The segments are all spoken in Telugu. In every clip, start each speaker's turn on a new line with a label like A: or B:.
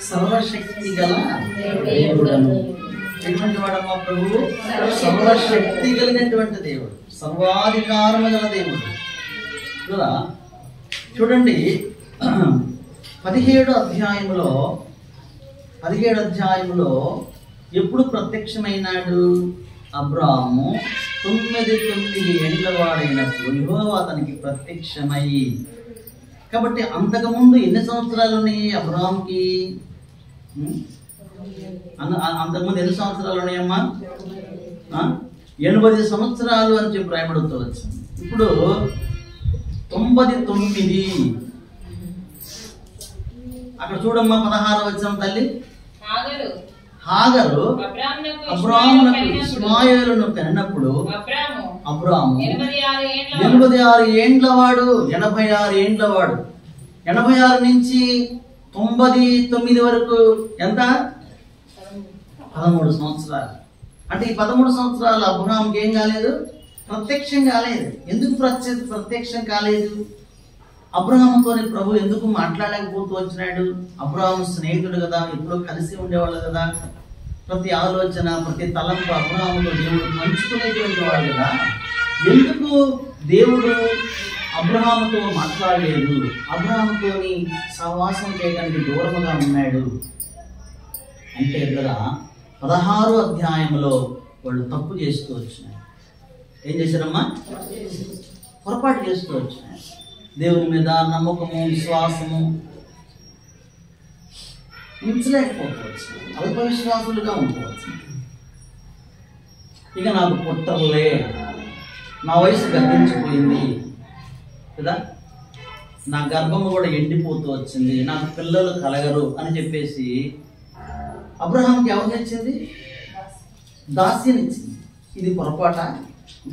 A: సర్వశక్తి గల దేవుడను. ఎటువంటి వాడమ్మా ప్రభువు? సర్వశక్తి కలిగినటువంటి దేవుడు, సర్వాధికారము గల దేవుడు కదా. చూడండి 17వ అధ్యాయంలో ఎప్పుడు ప్రత్యక్షమైనాడు? అబ్రాహాము 9 ఏళ్ల వాడైనప్పుడు యెహోవా అతనికి ప్రత్యక్షమై. కాబట్టి అంతకుముందు ఎన్ని సంవత్సరాలు ఉన్నాయి అబ్రాహాంకి? అంతకుముందు ఎన్ని సంవత్సరాలు ఉన్నాయమ్మా? 80 సంవత్సరాలు అని చెప్పి రాయబడుతూ వచ్చింది. ఇప్పుడు 99. అక్కడ చూడమ్మా 16వ వచనం. తల్లి హాగరు అబ్రాహామునకు ఇష్మాయేలును కనినప్పుడు అబ్రాహాము 86 ఏండ్ల వాడు. 86 నుంచి 99 వరకు ఎంత? 13 సంవత్సరాలు. అంటే ఈ 13 సంవత్సరాలు అబ్రాహాంకి ఏం కాలేదు? ప్రత్యక్షం కాలేదు. ఎందుకు ప్రత్యక్షం కాలేదు? అబ్రాహాముతో ప్రభు ఎందుకు మాట్లాడలేకపోతూ వచ్చినాడు? అబ్రాహాము స్నేహితుడు కదా, ఎప్పుడో కలిసి ఉండేవాళ్ళు కదా. ప్రతి ఆలోచన, ప్రతి తలంపు అబ్రాహాముతో దేవుడు పంచుకునేటువంటి వాడు కదా. ఎందుకు దేవుడు అబ్రాహాముతో మాట్లాడలేదు? అబ్రాహాముతోని సహవాసం చేయడానికి దూరముగా ఉన్నాడు అంటే కదా 16వ అధ్యాయంలో వాళ్ళు తప్పు చేస్తూ వచ్చినారు. ఏం చేశారమ్మా? పొరపాటు చేస్తూ వచ్చినారు. దేవుని మీద నమ్మకము, విశ్వాసము ఉంచలేకపోవచ్చు. అల్ప విశ్వాసులుగా ఉండవచ్చు. ఇక నాకు పుట్టర్లే, నా వయసు గర్భించిపోయింది కదా, నా గర్భము కూడా ఎండిపోతూ వచ్చింది, నాకు పిల్లలు కలగరు అని చెప్పేసి అబ్రహాంకి ఎవరు నచ్చింది? దాస్యనిచ్చింది. ఇది పొరపాట,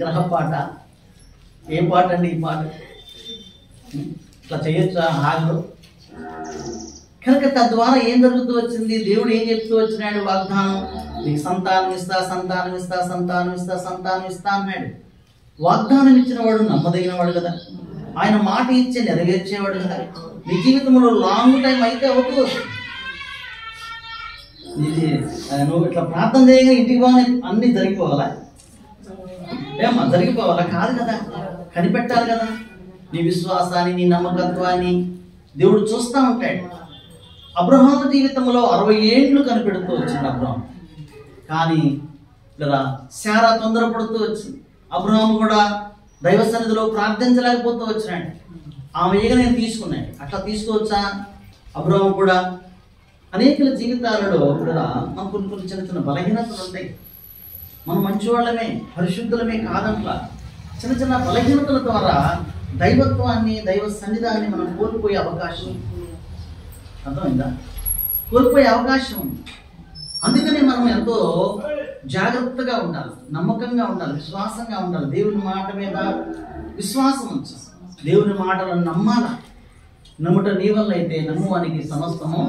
A: గ్రహపాట. ఏ పాట అండి ఈ పాట? ఇట్లా చేయొచ్చా హాగరు? కనుక తద్వారా ఏం జరుగుతూ వచ్చింది? దేవుడు ఏం చెప్తూ వచ్చినాడు? వాగ్దానం, నీకు సంతానం ఇస్తా అన్నాడు. వాగ్దానం ఇచ్చిన వాడు నమ్మదగిన వాడు కదా. ఆయన మాట ఇచ్చి నెరవేర్చేవాడు కదా. నీ జీవితంలో లాంగ్ టైం అయితే అవుతూ నువ్వు ఇట్లా ప్రార్థన చేయగా ఇంటికి పోగానే అన్ని జరిగిపోవాలా? ఏమన్నా జరిగిపోవాలా? కాదు కదా. కనిపెట్టాలి కదా. నీ విశ్వాసాన్ని, నీ నమ్మకత్వాన్ని దేవుడు చూస్తూ ఉంటాడు. అబ్రహాము జీవితంలో 60 ఏండ్లు కనిపెడుతూ వచ్చింది అబ్రహాం. కానీ లేదా శారా తొందరపడుతూ వచ్చింది. అబ్రహాము కూడా దైవ సన్నిధిలో ప్రార్థించలేకపోతూ వచ్చినాడు. ఆమె ఈగ నేను తీసుకున్నాడు. అట్లా తీసుకోవచ్చా? అబ్రహాము కూడా అనేకుల జీవితాలలో కూడా మనకు కొన్ని చిన్న బలహీనతలు ఉంటాయి. మనం మంచివాళ్ళమే, పరిశుద్ధులమే కాదంట్లా. చిన్న బలహీనతల ద్వారా దైవత్వాన్ని, దైవ సన్నిధాన్ని మనం కోల్పోయే అవకాశం, అర్థమైందా? కోల్పోయే అవకాశం ఉంది. అందుకని మనం ఎంతో జాగ్రత్తగా ఉండాలి, నమ్మకంగా ఉండాలి, విశ్వాసంగా ఉండాలి. దేవుని మాట మీద విశ్వాసం ఉంచాలి. దేవుని మాటలను నమ్మాల. నమ్ముట నీ వల్ల అయితే నమ్మువానికి సమస్తము.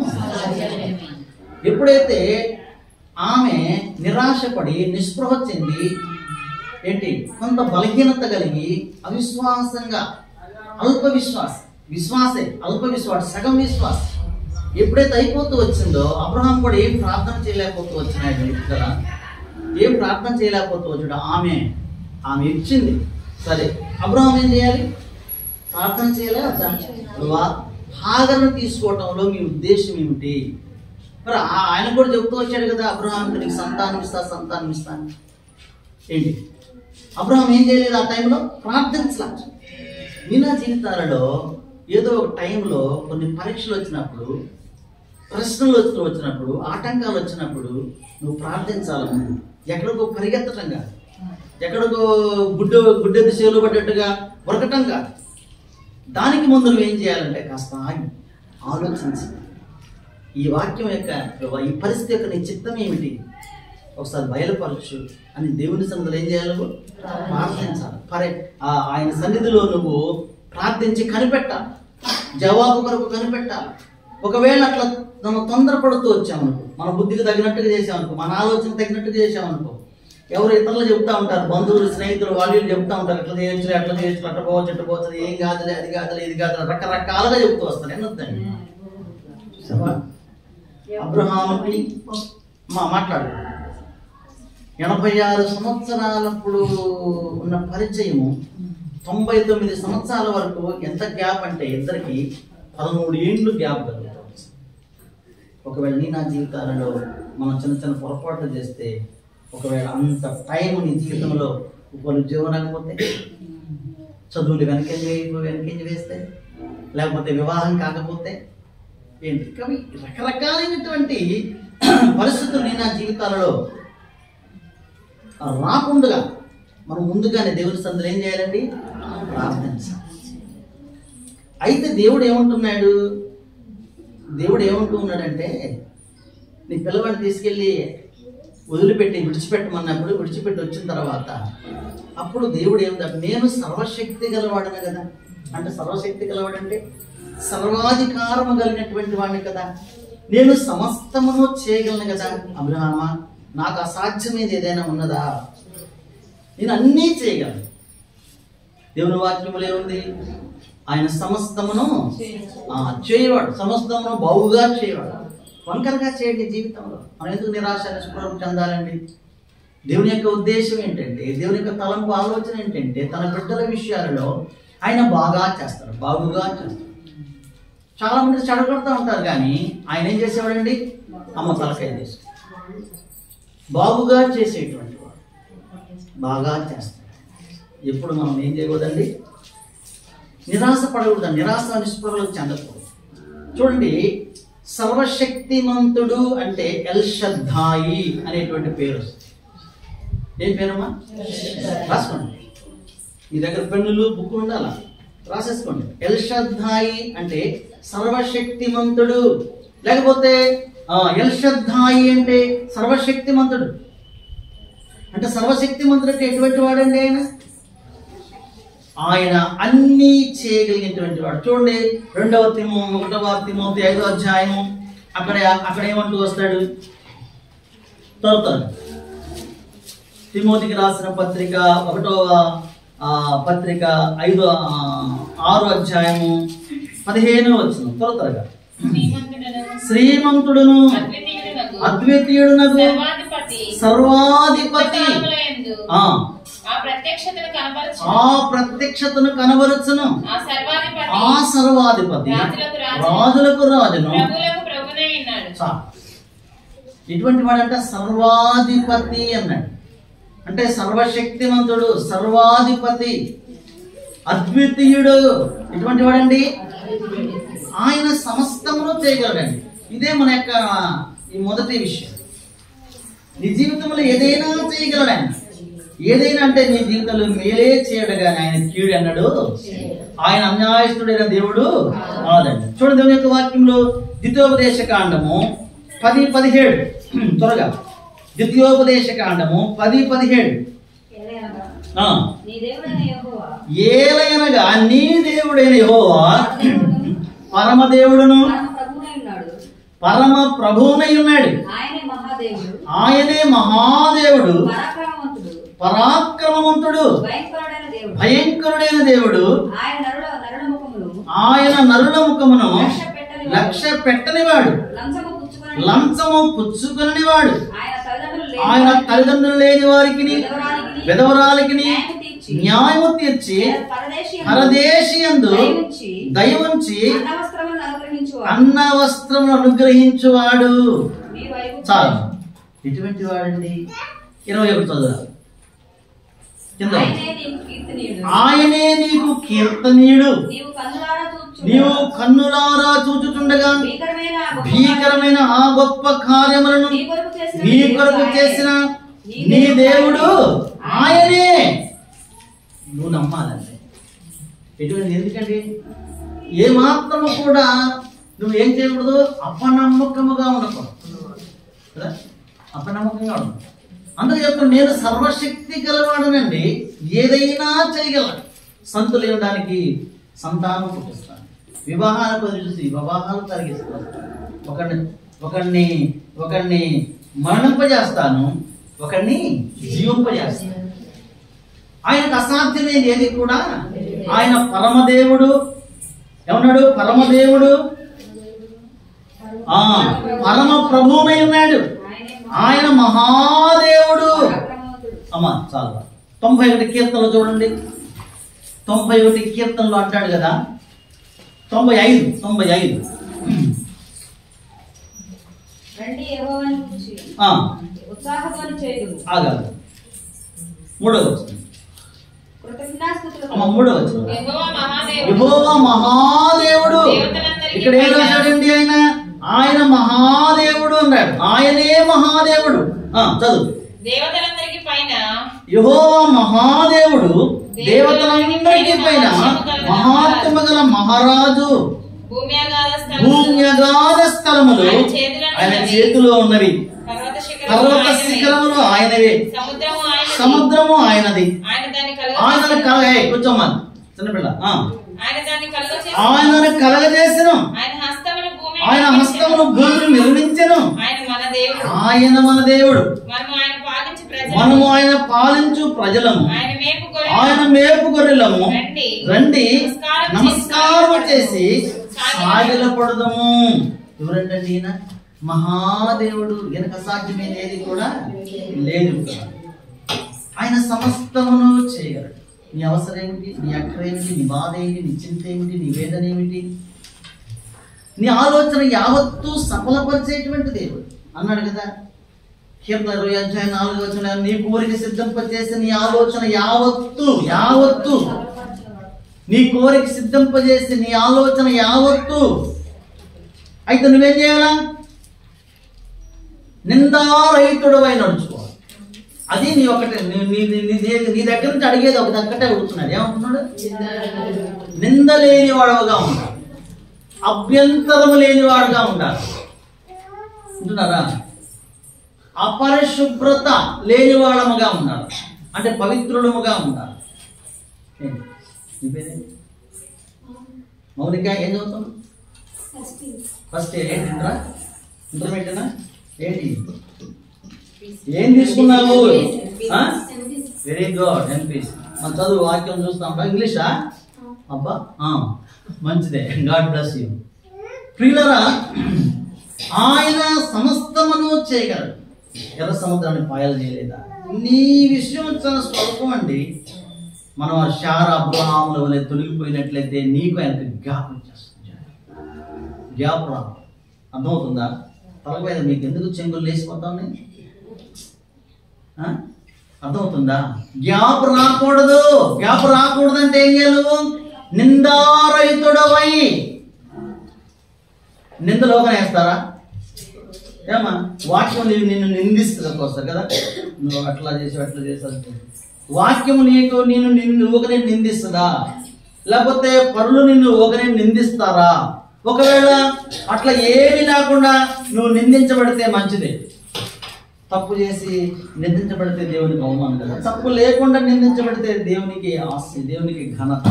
A: ఎప్పుడైతే ఆమె నిరాశపడి నిస్పృహ చెంది ఏంటి కొంత బలహీనత కలిగి అవిశ్వాసంగా, అల్ప విశ్వాసం, సగం విశ్వాసం ఎప్పుడైతే అయిపోతూ వచ్చిందో అబ్రహాం కూడా ఏం ప్రార్థన చేయలేకపోతూ వచ్చినాడు కదా. ఏం ప్రార్థన చేయలేకపోతూ వచ్చాడు. ఆమె ఇచ్చింది. సరే, అబ్రహాం ఏం చేయాలి? ప్రార్థన చేయలే. హాగరును తీసుకోవటంలో మీ ఉద్దేశం ఏమిటి? మరి ఆయన కూడా చెబుతూ వచ్చాడు కదా, అబ్రహాంకి నీకు సంతానం ఇస్తాను. ఏంటి అబ్రహాం ఏం చేయలేదు? ఆ టైంలో ప్రార్థించలా. మీనా జీవితాలలో ఏదో ఒక టైంలో కొన్ని పరీక్షలు వచ్చినప్పుడు, ప్రశ్నలు వచ్చినప్పుడు, ఆటంకాలు వచ్చినప్పుడు నువ్వు ప్రార్థించాలి. ఎక్కడికో పరిగెత్తటం కాదు, ఎక్కడికో గుడ్డెద్దు చేలు పడ్డట్టుగా ఉరకటం కాదు. దానికి ముందు నువ్వు ఏం చేయాలంటే కాస్త ఆగి ఆలోచించి ఈ వాక్యం యొక్క, ఈ పరిస్థితి యొక్క నీ చిత్తం ఏమిటి ఒకసారి బయలుపరచు అని దేవుని సన్నిధిలో ఏం చేయాలి? ప్రార్థించాలి. ఆయన సన్నిధిలో నువ్వు ప్రార్థించి కనిపెట్టాలి. జవాబు కొరకు కనిపెట్టాలి. ఒకవేళ అట్లా మనం తొందరపడుతూ వచ్చామనుకో, మన బుద్ధికి తగినట్టుగా చేసామనుకో, మన ఆలోచన తగినట్టుగా చేసామనుకో, ఎవరు ఇతరులు చెప్తా ఉంటారు, బంధువులు, స్నేహితులు, వాళ్ళు చెప్తా ఉంటారు, అట్లా చేయొచ్చు, అట్లా పోవచ్చు, ఏం కాదులే, అది కాదులే, ఇది కాదులే, రకరకాలుగా చెప్తూ వస్తారు. ఎన్నొద్దండి అబ్రహాముకి మాట్లాడు 86 సంవత్సరాలప్పుడు ఉన్న పరిచయము 99 సంవత్సరాల వరకు ఎంత గ్యాప్ అంటే ఇద్దరికి 13 ఏళ్ళు గ్యాప్ కలుగుతుంది. ఒకవేళ నీ నా జీవితాలలో మనం చిన్న చిన్న పొరపాట్లు చేస్తే, ఒకవేళ అంత టైం నీ జీవితంలో ఒకళ్ళు ఉద్యోగం రాకపోతే, చదువులు వెనకంజ వేస్తే, లేకపోతే వివాహం కాకపోతే ఏంటి, కానీ రకరకాలైనటువంటి పరిస్థితులు నీ నా జీవితాలలో రాకుండా మనం ముందుగానే దేవుని సన్నిధిలో ఏం చేయాలండి? ప్రార్థించాలి. అయితే దేవుడు ఏమంటూ ఉన్నాడంటే, నీ పిల్లవాడిని తీసుకెళ్ళి విడిచిపెట్టమన్నప్పుడు విడిచిపెట్టి వచ్చిన తర్వాత అప్పుడు దేవుడు ఏమిటంటే, నేను సర్వశక్తి గలవాడను కదా. అంటే సర్వశక్తి గలవాడంటే సర్వాధికారము కలిగినటువంటి వాడిని కదా, నేను సమస్తమును చేయగలను కదా. అబ్రహామా, నాకు అసాధ్యమేది ఏదైనా ఉన్నదా? నేను అన్నీ చేయగలను. దేవుని వాక్యములో ఏముంది? ఆయన సమస్తమును చేయవాడు, సమస్తమును బాగుగా చేయవాడు. వంకరగా చేయండి జీవితంలో. మనం ఎందుకు నిరాశ నిస్పృహం చెందాలండి? దేవుని యొక్క ఉద్దేశం ఏంటంటే, దేవుని యొక్క తలంపు ఆలోచన ఏంటంటే, తన బిడ్డల విషయాలలో ఆయన బాగా చేస్తాడు, బాగుగా చేస్తాడు. చాలా మంది చెడగొడుతూ ఉంటారు, కానీ ఆయన ఏం చేసేవాడండి? అమ్మ తలకాయ చేసి బాగుగా చేసేటువంటి వాడు, బాగా చేస్తాడు. ఎప్పుడు మనం ఏం చేయకూడదండి? నిరాశ పడకూడదు, నిరాశ నిస్పృహలకు చెందకూడదు. చూడండి, సర్వశక్తిమంతుడు అంటే ఎల్షద్దాయి అనేటువంటి పేరు. ఏం పేరమ్మా? రాసుకోండి. మీ దగ్గర పెన్నులు బుక్ ఉండాలా, రాసేసుకోండి. ఎల్షద్దాయి అంటే సర్వశక్తిమంతుడు, లేకపోతే ఎల్షద్దాయి అంటే సర్వశక్తిమంతుడు. అంటే సర్వశక్తిమంతుడు అంటే ఎటువంటి వాడండి? ఆయన అన్నీ చేయగలిగినటువంటి వాడు. చూడండి, 1వ తిమోతి 5వ అధ్యాయము అక్కడ ఏమంటూ వస్తాడు? త్వరగా తిమోతికి రాసిన పత్రిక 1వ పత్రిక 6వ అధ్యాయము 15వ వచనం. త్వరగా శ్రీమంతుడును అద్వితీయుడునగు సర్వాధిపతి ఆ ప్రత్యక్షతను కనబరుచును ఆ సర్వాధిపతి రాజులకు రాజును. ఇటువంటి వాడంటే సర్వాధిపతి అన్నాడు. అంటే సర్వశక్తిమంతుడు, సర్వాధిపతి, అద్వితీయుడు. ఇటువంటి వాడండి ఆయన సమస్తమును చేయగలడండి. ఇదే మన యొక్క ఈ మొదటి విషయం. నీ జీవితంలో ఏదైనా చేయగలడు. ఏదైనా అంటే నీ జీవితంలో మేలే చేయడు కానీ ఆయన కీడు అన్నాడు. ఆయన అన్యాయస్తుడైన దేవుడు కాదండి. చూడండి, దేవుని యొక్క వాక్యంలో ద్వితీయోపదేశ కాండము 10:17. త్వరగా ద్వితీయోపదేశ కాండము 10:17. ఏలయనగా నీ దేవుడైన యెహోవా పరమదేవుడును పరమ ప్రభువునై ఉన్నాడు. ఆయనే మహాదేవుడు, పరాక్రమవంతుడు, భయంకరుడైన దేవుడు. ఆయన నరుల ముఖమును లక్ష్య పెట్టనివాడు, లంచము పుచ్చుకొనివాడు. ఆయన తల్లిదండ్రులు లేని వారికి విధవరాలికి న్యాయము తీర్చి పరదేశియందు దయవుంచి అన్న వస్త్రమును అనుగ్రహించువాడు. చాలు, ఎటువంటి వాడండి? 21 చదువు కింద. ఆయనే నీకు కీర్తనీయుడు, నీవు కన్నులారా చూచుచుండగా భీకరమైన ఆ గొప్ప కార్యములను నీ కొరకు చేసిన నీ దేవుడు ఆయనే. నువ్వు నమ్మాలంటే ఎటువంటి, ఎందుకంటే ఏ మాత్రము కూడా నువ్వు ఏం చేయకూడదు? అపనమ్మకముగా ఉండకూడదు కదా, అపనమ్మకంగా ఉండదు. అందుకే చెప్తాను, నేను సర్వశక్తి గలవాడనండి, ఏదైనా చేయగలను. సంతులు ఇవ్వడానికి సంతానం పుట్టిస్తాను, వివాహాలకు వదిలిసి వివాహాలు కలిగిస్తాను, ఒకరిని మరణింపజేస్తాను, ఒకరిని జీవింపజేస్తాను. ఆయనకు అసాధ్యమైనది ఏది కూడా. ఆయన పరమదేవుడు. ఏమన్నాడు? పరమదేవుడు, పరమ ప్రభువునై ఉన్నాడు. ఆయన మహాదేవుడు. అమ్మా చాలు. 91 కీర్తనలో చూడండి. 91 కీర్తనలో అంటాడు కదా. 95 ఆగాలి. 3వ వచనం. యెహోవా మహాదేవుడు. ఇక్కడ ఏం రాశాడండి ఆయన? ఆయన మహాదేవుడు అన్నాడు. ఆయనే మహాదేవుడు. చదువు. యెహోవా మహాదేవుడు, దేవతలందరికీ పైన మహాత్మ గల మహారాజు. భూమ్యగాధ స్థలములు ఆయన చేతిలో ఉన్నవి. పర్వత శిఖరములు ఆయనవే. సముద్రము ఆయనది. ఆయనను కూర్చోమ్మా చిన్నపిల్ల. ఆయనను కలగజేసెను. ఆయన హస్తములు భూమిని నిర్మించెను. ఆయన మన దేవుడు. మనము ఆయన పాలించు ప్రజలము. ఆయన మేపు గొర్రెలము. రండి నమస్కారం చేసి సాగిలపడదము. ఎవరంటండి ఈయన? మహాదేవుడు. ఈయనకు అసాధ్యమైనది కూడా లేదు. ఆయన సమస్తమును చేయగలడు. నీ అవసరం ఏమిటి? నీ అక్కర ఏమిటి? నీ బాధ ఏమిటి? నీ చింత ఏమిటి? నీ వేదన ఏమిటి? నీ ఆలోచన యావత్తు సఫలపరిచేటువంటి దేవుడు అన్నాడు కదా. కీర్తన 20:4 నీ కోరిక సిద్ధింపజేసి నీ ఆలోచన యావత్తు నీ కోరిక సిద్ధింపజేసి నీ ఆలోచన యావత్తు. అయితే నువ్వేం చేయాలా? నిందారహితుడవై నడుచుకోవాలి. అది నీ ఒకటే. నీ దగ్గర నుంచి అడిగేది ఒకటే అడుగుతున్నాడు. ఏమంటున్నాడు? నింద లేనివాడుగా ఉండాలి. అభ్యంతరము లేనివాడుగా ఉండాలి. అంటున్నారా? అపరిశుభ్రత లేనివాడముగా ఉండాలి. అంటే పవిత్రులముగా ఉండాలి. మౌనిక ఏం చదువుతాను? ఫస్ట్ ఏంటిరా? ఇంటర్మీడియటా? ఏంటి ఏం తీసుకున్నావు? Very good. ఎంపీసీ. మన చదువు వాక్యం చూస్తాం. ఇంగ్లీషా? అబ్బా మంచిదే. God bless you. ప్రియులరా, ఆయన సమస్తమును చేయగలడు. ఎర్ర సముద్రాన్ని పాయలు చేయలేదా? నీ విషయం చాలా స్వల్పం అండి. మనం ఆ శారా అబ్రహాముల వలె తొలగిపోయినట్లయితే నీకు ఆయనకు జ్ఞాపకం చేస్తుంది. జ్ఞాపకం అర్థమవుతుందా? తలపైన మీకు ఎందుకు చెంగులు లేచిపోతా ఉన్నాయి? అర్థమవుతుందా? జ్ఞాపకం రాకూడదు. జ్ఞాపకం రాకూడదు అంటే ఏం చేయాలి? నిందారహితుడవై. నిందలోకనే వేస్తారా? ఏమా వాక్యం నిన్ను నిందిస్తుంది వస్తారు కదా. నువ్వు అట్లా చేసి వాక్యము నిన్ను ఒకనే నిందిస్తుందా? లేకపోతే పరులు నిన్ను ఒకనే నిందిస్తారా? ఒకవేళ అట్లా ఏమి లేకుండా నువ్వు నిందించబడితే మంచిదే. తప్పు చేసి నిందించబడితే దేవునికి అవమానం కదా. తప్పు లేకుండా నిందించబడితే దేవునికి ఆస్తి, దేవునికి ఘనత,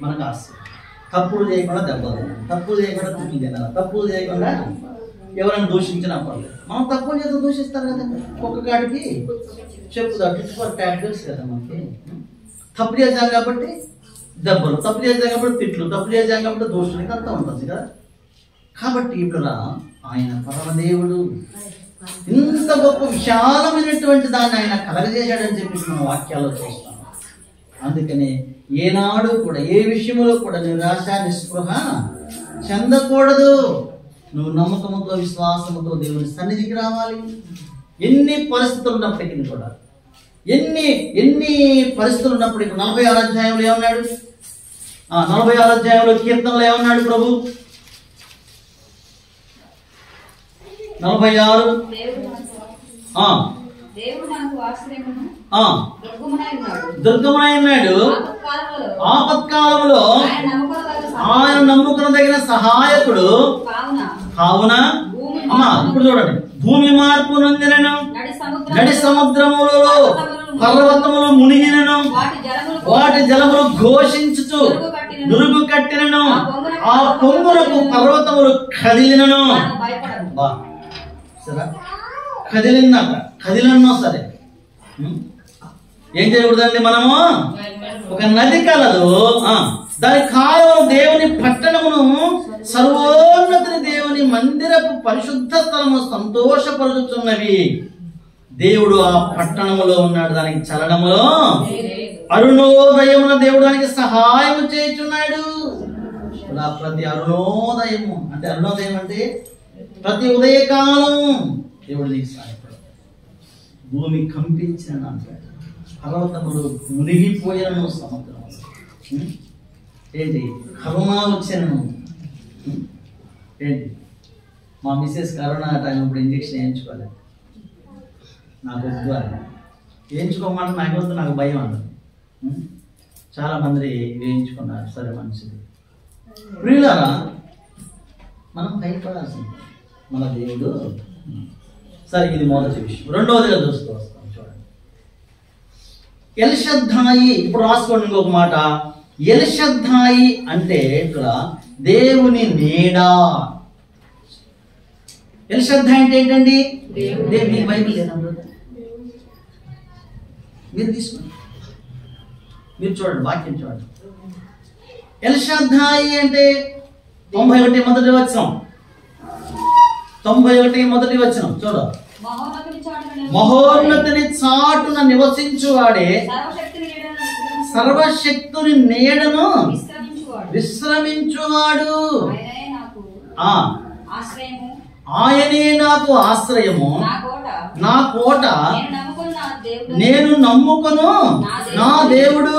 A: మనకు ఆస్తి. తప్పులు చేయకుండా దెబ్బలు, తప్పులు చేయకుండా తిట్లు తినాలి, తప్పులు చేయకుండా ఎవరైనా దూషించినా పర్లేదు. మనం తప్పులు చేస్తే దూషిస్తారు కదా. ఒక్క కాడికి చెప్పుదా తెలుసు కదా మనకి. తప్పు చేశాం కాబట్టి దెబ్బలు, తప్పు చేశాం కాబట్టి తిట్లు, తప్పు చేశాం కాబట్టి దూషణ, అంతా ఉంటుంది కదా. కాబట్టి ఇప్పుడు ఆయన పరమదేవుడు. ఇంత గొప్ప విశాలమైనటువంటి దాన్ని ఆయన కలగజేశాడని చెప్పి మనం వాక్యాల్లో చూస్తాం. అందుకనే ఏనాడు కూడా ఏ విషయంలో కూడా నిరాశ నిస్పృహ చెందకూడదు. నువ్వు నమ్మకముతో విశ్వాసముతో దేవుని సన్నిధికి రావాలి. ఎన్ని పరిస్థితులు ఉన్నప్పటికీ కూడా, ఎన్ని పరిస్థితులు ఉన్నప్పటికీ 46వ అధ్యాయంలో ఏమన్నాడు? 46వ అధ్యాయంలో కీర్తనలో ఏమన్నాడు ప్రభు? 46 దుర్గమునై ఉన్నాడు. ఆపత్కాలంలో ఆయన నమ్ముకునదగిన సహాయకుడు కావున. అమ్మా ఇప్పుడు చూడండి. భూమి మార్పు నొందినను, నడి సముద్రములలో పర్వతములు మునిగినను, వాటి జలములు ఘోషించుచు నురుగు కట్టినను, ఆ పొంగులకు పర్వతములు కదిలినను. సరే కదిలినా సరే ఏం చేయకూడదండి? మనము ఒక నది కలదు, దాని కాలువలు దేవుని పట్టణమును సర్వోన్నతుని దేవుని మందిరపు పరిశుద్ధ స్థలము సంతోషపరుచుతున్నవి. దేవుడు ఆ పట్టణములో ఉన్నాడు, దానికి చలనములో అరుణోదయమున దేవుడు దానికి సహాయం చేయుచున్నాడు. ప్రతి అరుణోదయము అంటే, అరుణోదయం అంటే ప్రతి ఉదయకాలం దేవుడు నీకు సహాయపడు. భూమి కంపించిన అంటాడు, పర్వతములు మునిగిపోయినను, సముద్రం ఏంటి కరోనా వచ్చినను ఏంటి. మా మిస్సెస్ కరోనా టైం ఇప్పుడు ఇంజక్షన్ వేయించుకోలేదు, నాకు వద్దు అని. వేయించుకోమంటే నాకు వద్దు, నాకు భయం అన్నది. చాలా మంది వేయించుకున్నారు, సరే మంచిది. ప్రియులారా, మనం భయపడాల్సింది మన దేవుడు. సరే, ఇది మొదటి విషయం. రెండవదిగా చూస్తూ వస్తాం, చూడండి. ఎల్షద్దాయి, ఇప్పుడు రాసుకోండి ఇంకొక మాట. ఎల్షద్దాయి అంటే ఇక్కడ దేవుని నీడ. ఎల్షద్దాయి అంటే ఏంటండి? దేవుని బైబిల్ లేదా? మీరు తీసుకోండి, మీరు చూడండి, వాక్యం చూడండి. ఎల్షద్దాయి అంటే 91 మొదటి వచనం. 91 మొదటి వచనం చూడ. మహోన్నతుని చాటున నివసించువాడే సర్వశక్తుని నీడను విశ్రమించువాడు. ఆయనే నాకు ఆశ్రయము, నా కోట, నేను నమ్ముకొను నా దేవుడు.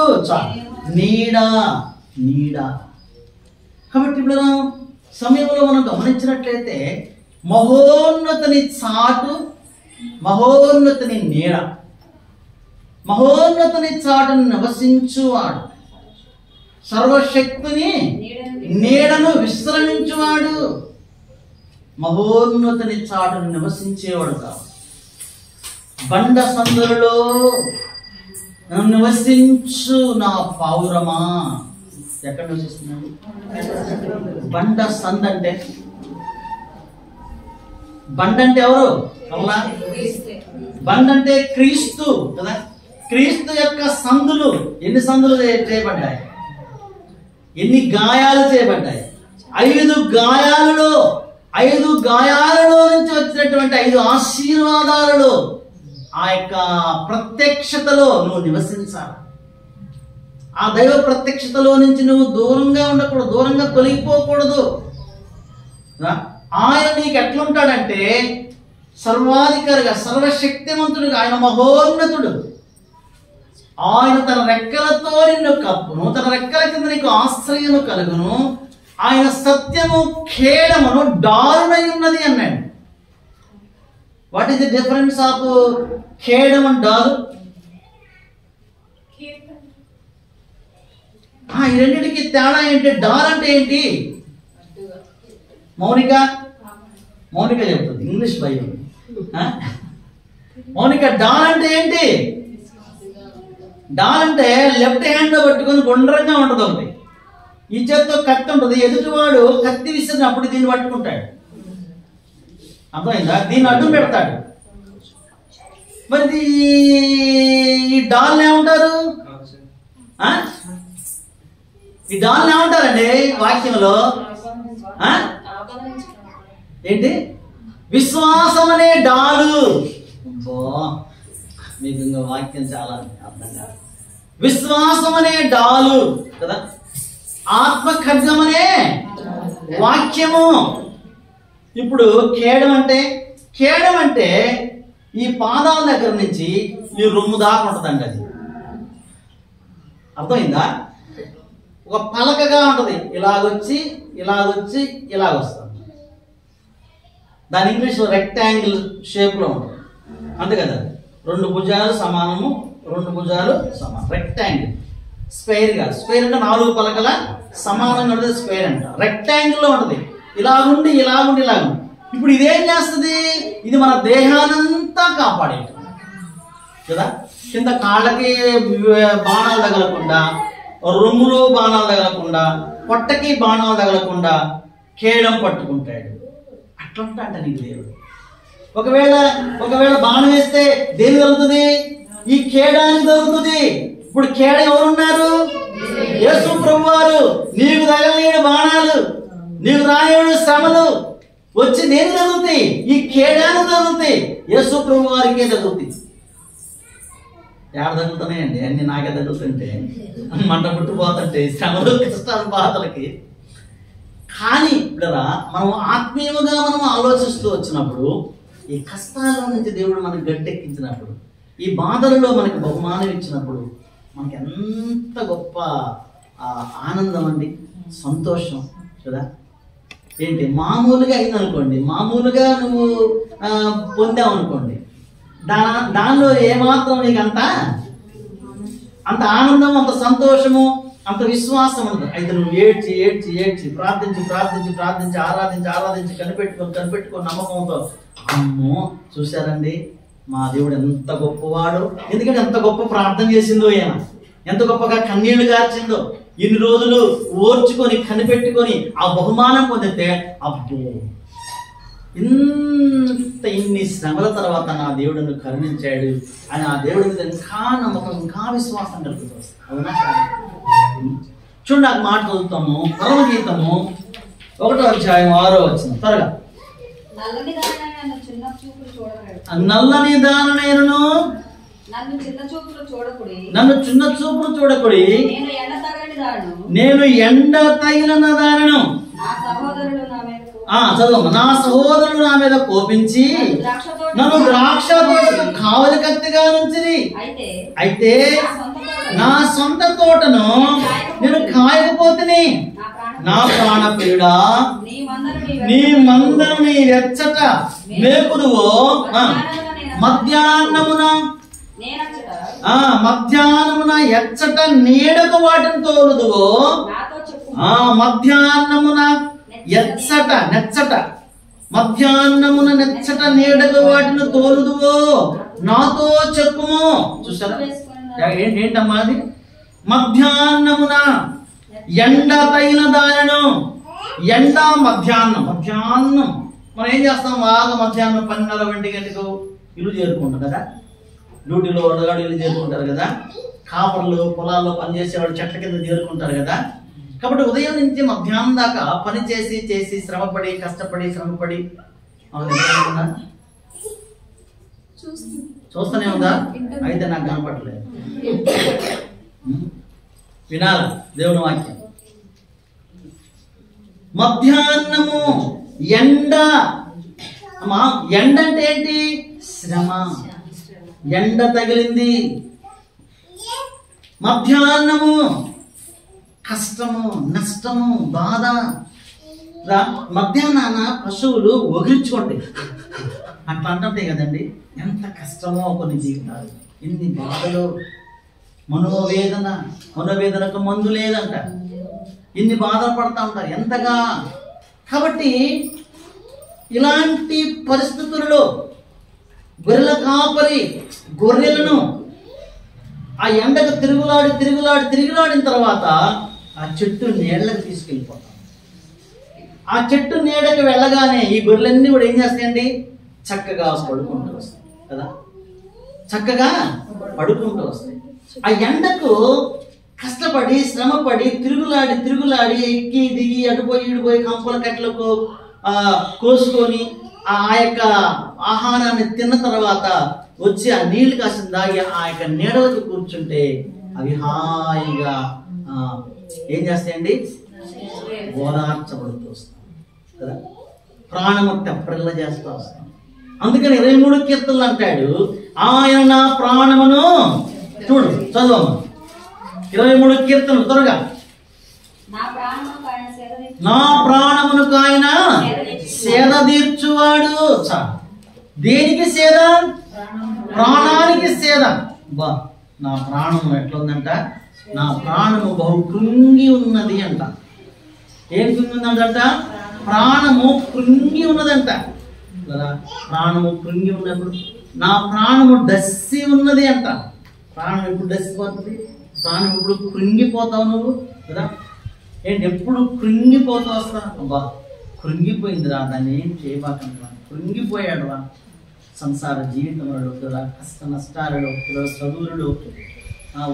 A: నీడ నీడ. కాబట్టి ఇప్పుడు సమయంలో మనం గమనించినట్లయితే మహోన్నతుని చాటు, మహోన్నతుని నీడ. మహోన్నతుని చాటును నివసించువాడు, సర్వశక్తిని నీడను విశ్రమించువాడు. మహోన్నతుని చాటును నివసించేవాడు కాదు. బండ సందులలో నివసించు నా పౌరమా. ఎక్కడ నివసిస్తున్నాడు? బండ సంద్ అంటే, బండ అంటే ఎవరు? అవునా? బండ అంటే క్రీస్తు కదా. క్రీస్తు యొక్క సందులు, ఎన్ని సందులు చేయబడ్డాయి? ఎన్ని గాయాలు చేయబడ్డాయి? 5 గాయాలలో, 5 గాయాలలో నుంచి వచ్చినటువంటి 5 ఆశీర్వాదాలలో ఆ యొక్క ప్రత్యక్షతలో నువ్వు నివసించాలి. ఆ దైవ ప్రత్యక్షతలో నుంచి నువ్వు దూరంగా ఉండకూడదు, దూరంగా తొలగిపోకూడదు. ఆయన నీకు ఎట్లుంటాడంటే సర్వాధికారిగా, సర్వశక్తిమంతుడుగా, ఆయన మహోన్నతుడు. ఆయన తన రెక్కలతో నిన్ను కప్పును, తన రెక్కల కింద నీకు ఆశ్రయము కలుగును. ఆయన సత్యము ఖేడమును డారునై ఉన్నది అన్నాడు. What is the difference of ఖేడం అండ్ డారు? ఈ రెండింటికి తేడా ఏంటి? డార్ అంటే ఏంటి? మౌనిక చెప్తుంది, ఇంగ్లీష్ బైబిల్. మౌనిక, డాల్ అంటే ఏంటి? డాల్ అంటే లెఫ్ట్ హ్యాండ్ లో పట్టుకొని గుండ్రంగా ఉంటుంది ఒకటి, ఈ చేతితో కత్తి ఉంటుంది. ఎదుటివాడు కత్తి విసిరినప్పుడు దీన్ని పట్టుకుంటాడు, అర్థమైందా? దీన్ని అడ్డు పెడతాడు. మరి ఈ డాల్ ఏమంటారు? ఈ డాల్ ఏమంటారండి వాక్యంలో? ఏంటి? విశ్వాసం అనే డాలు. మీకు ఇంకా వాక్యం చాలా అర్థం కాదు. విశ్వాసం అనే డాలు కదా. ఆత్మ ఖడ్గం అనే వాక్యము. ఇప్పుడు ఖేడం అంటే ఈ పాదాల దగ్గర నుంచి ఈ రొమ్ము దాకా ఉంటుందండి. అది అర్థమైందా? ఒక పలకగా ఉంటుంది, ఇలాగొచ్చి ఇలాగొస్తుంది. దాని ఇంగ్లీష్లో రెక్టాంగిల్ షేప్ లో ఉంటుంది, అంతే కదా. 2 భుజాలు సమానము, 2 భుజాలు సమానం. రెక్టాంగిల్, స్క్వేర్ కాదు. స్క్వేర్ అంటే 4 పలకల సమానంగా ఉంటుంది, స్క్వేర్ అంట. రెక్టాంగిల్ లో ఉంటుంది, ఇలాగుండి. ఇప్పుడు ఇదేం చేస్తుంది? ఇది మన దేహానంతా కాపాడేది కదా. కింద కాళ్ళకి బాణాలు తగలకుండా, రొమ్ములో బాణాలు తగలకుండా, పొట్టకి బాణాలు తగలకుండా ఖేడం పట్టుకుంటాడు. అట్లా అంట నీకు దేవుడు. ఒకవేళ బాణం వేస్తే దేని తగులుతుంది? ఈ ఖేడానికి తగులుతుంది. ఇప్పుడు ఖేడ ఎవరున్నారు? యేసు ప్రభువారు. నీకు తగలేని బాణాలు నీకు రానివాడు శ్రమలు వచ్చి నేను తగులుతాయి, ఈ కేడాలు తగులుతాయి, యేసు ప్రభు వారికే తగులుతాయి. ఏడ తగులుతున్నాయండి? అన్ని నాకే తగులుతుంటే, మంట పుట్టిపోతుంటే, శ్రమలు కష్టాలు బాధలకి. కానీ బిడ్డరా, మనం ఆత్మీయముగా మనం ఆలోచిస్తూ వచ్చినప్పుడు, ఈ కష్టాల నుంచి దేవుడు మనకు గట్టెక్కించినప్పుడు, ఈ బాధలలో మనకి బహుమానం ఇచ్చినప్పుడు, మనకి ఎంత గొప్ప ఆనందం అండి, సంతోషం కదా. ఏంటి మామూలుగా అయిందనుకోండి, మామూలుగా నువ్వు పొందావు అనుకోండి, దానిలో ఏమాత్రం నీకు అంత ఆనందం, అంత సంతోషము, అంత విశ్వాసం ఉంటుంది. అయితే నువ్వు ఏడ్చి ఏడ్చి ఏడ్చి ప్రార్థించి ప్రార్థించి ప్రార్థించి ఆరాధించి ఆరాధించి కనిపెట్టుకొని నమ్మకంతో, అమ్మో చూశారండి మా దేవుడు ఎంత గొప్పవాడు, ఎందుకంటే ఎంత గొప్ప ప్రార్థన చేసిందో ఆయన, ఎంత గొప్పగా కన్నీళ్లు గార్చిందో, ఇన్ని రోజులు ఓర్చుకొని కనిపెట్టుకొని ఆ బహుమానం పొందితే, అబ్బో ఇన్ని శ్రమల తర్వాత నా దేవుడిని కరుణించాడు అని ఆ దేవుడి మీద ఇంకా నమ్మకం, ఇంకా విశ్వాసం కలుగుతుంది. అవునా? చూడండి, నాకు మాట చదువుతాము. పరమగీతము 1వ అధ్యాయం 6వ వచనం. త్వరగా. నల్లని దానైనను నన్ను చిన్న చూపులు చూడకుడి, నేను ఎండ తగిలిన దానను. చదువు. నా సహోదరులు నా మీద కోపించి నన్ను ద్రాక్ష తోటకు కావలి కత్తిగా ఉంచిరి. అయితే నా సొంత తోటను నేను కాయకపోతే, నా ప్రాణ ప్రియుడా నీ మందను నీ ఎచ్చట మేపుదువో, మధ్యాహ్నమున ఎచ్చట నీడకు వాటిని తోలుదువో, మధ్యాహ్నమున నెచ్చట మధ్యాహ్నమున నెచ్చట నీడకు వాటిని తోలుదువో నాతో చెప్పుము. చూసారా ఏంటమ్మా అది? మధ్యాహ్నమున ఎండ తగిన దానను. ఎండ మధ్యాహ్నం మనం ఏం చేస్తాం? బాగా మధ్యాహ్నం 12:30 గంటకు ఇల్లు చేరుకుంటాం కదా, డ్యూటీలో ఉండగాడు ఇల్లు చేరుకుంటారు కదా, కాపర్లు పొలాల్లో పనిచేసేవాడు చెట్ల కింద చేరుకుంటారు కదా. కాబట్టి ఉదయం నుంచి మధ్యాహ్నం దాకా పని చేసి శ్రమపడి కష్టపడి చూస్తూనే ఉందా? అయితే నాకు కనపడలేదు. వినాల దేవుని వాక్యం. మధ్యాహ్నము ఎండ. ఎండ అంటే ఏంటి? శ్రమ. ఎండ తగిలింది. మధ్యాహ్నము కష్టము, నష్టము, బాధ. మధ్యాహ్నాన పశువులు ఒగిర్చుకోండి అట్లా అంటుంటాయి కదండి. ఎంత కష్టమో కొన్ని జీవితాలు, ఎన్ని బాధలు, మనోవేదనకు మందు లేదంట, ఇన్ని బాధలు పడతా ఉంటారు ఎంతగా. కాబట్టి ఇలాంటి పరిస్థితులలో గొర్రెల కాపరి గొర్రెలను ఆ ఎండకు తిరుగులాడిన తర్వాత ఆ చెట్టు నీడలకు తీసుకెళ్ళిపోతాం. ఆ చెట్టు నీడకు వెళ్ళగానే ఈ గొర్రెలన్నీ కూడా ఏం చేస్తాయండి? చక్కగా పడుకుంటూ వస్తాయి కదా, చక్కగా పడుకుంటూ వస్తాయి. ఆ ఎండకు కష్టపడి శ్రమపడి తిరుగులాడి ఎక్కి దిగి అటుపోయి కంపల కట్టలకు కోసుకొని ఆ యొక్క ఆహారాన్ని తిన్న తర్వాత వచ్చి ఆ నీళ్లు కాసిన దాగి ఆ యొక్క నీడలకు కూర్చుంటే అవి హాయిగా ఏం చేస్తాయండి? ఓదార్చబడుతూ వస్తాం కదా, ప్రాణము తెప్పరిల్ల చేస్తూ వస్తాం. అందుకని 23 కీర్తనలు అంటాడు, ఆయన నా ప్రాణమును. చూడు చదువు 23 కీర్తనలు త్వరగా. నా ప్రాణమునకు ఆయన సేద తీర్చువాడు. దేనికి సేద? ప్రాణానికి సేద. బా, నా ప్రాణము ఎట్లుందంట? నా ప్రాణము బహు కృంగి ఉన్నది అంట. ఏం కృంగి ఉన్నదంట? ప్రాణము కృంగి ఉన్నదంట. ప్రాణము కృంగి ఉన్నప్పుడు నా ప్రాణము డస్సి ఉన్నది అంట. ప్రాణం ఎప్పుడు డస్సిపోతుంది? ప్రాణం ఎప్పుడు కృంగిపోతావు నువ్వు కదా. ఏంటి ఎప్పుడు కృంగిపోతూ వస్తా? అబ్బా కృంగిపోయిందిరా, దాన్ని ఏం చేయబాకంటా, కృంగిపోయాడు రా. సంసార జీవితంలో కదా, కష్ట నష్టాలలో, చదువులలో,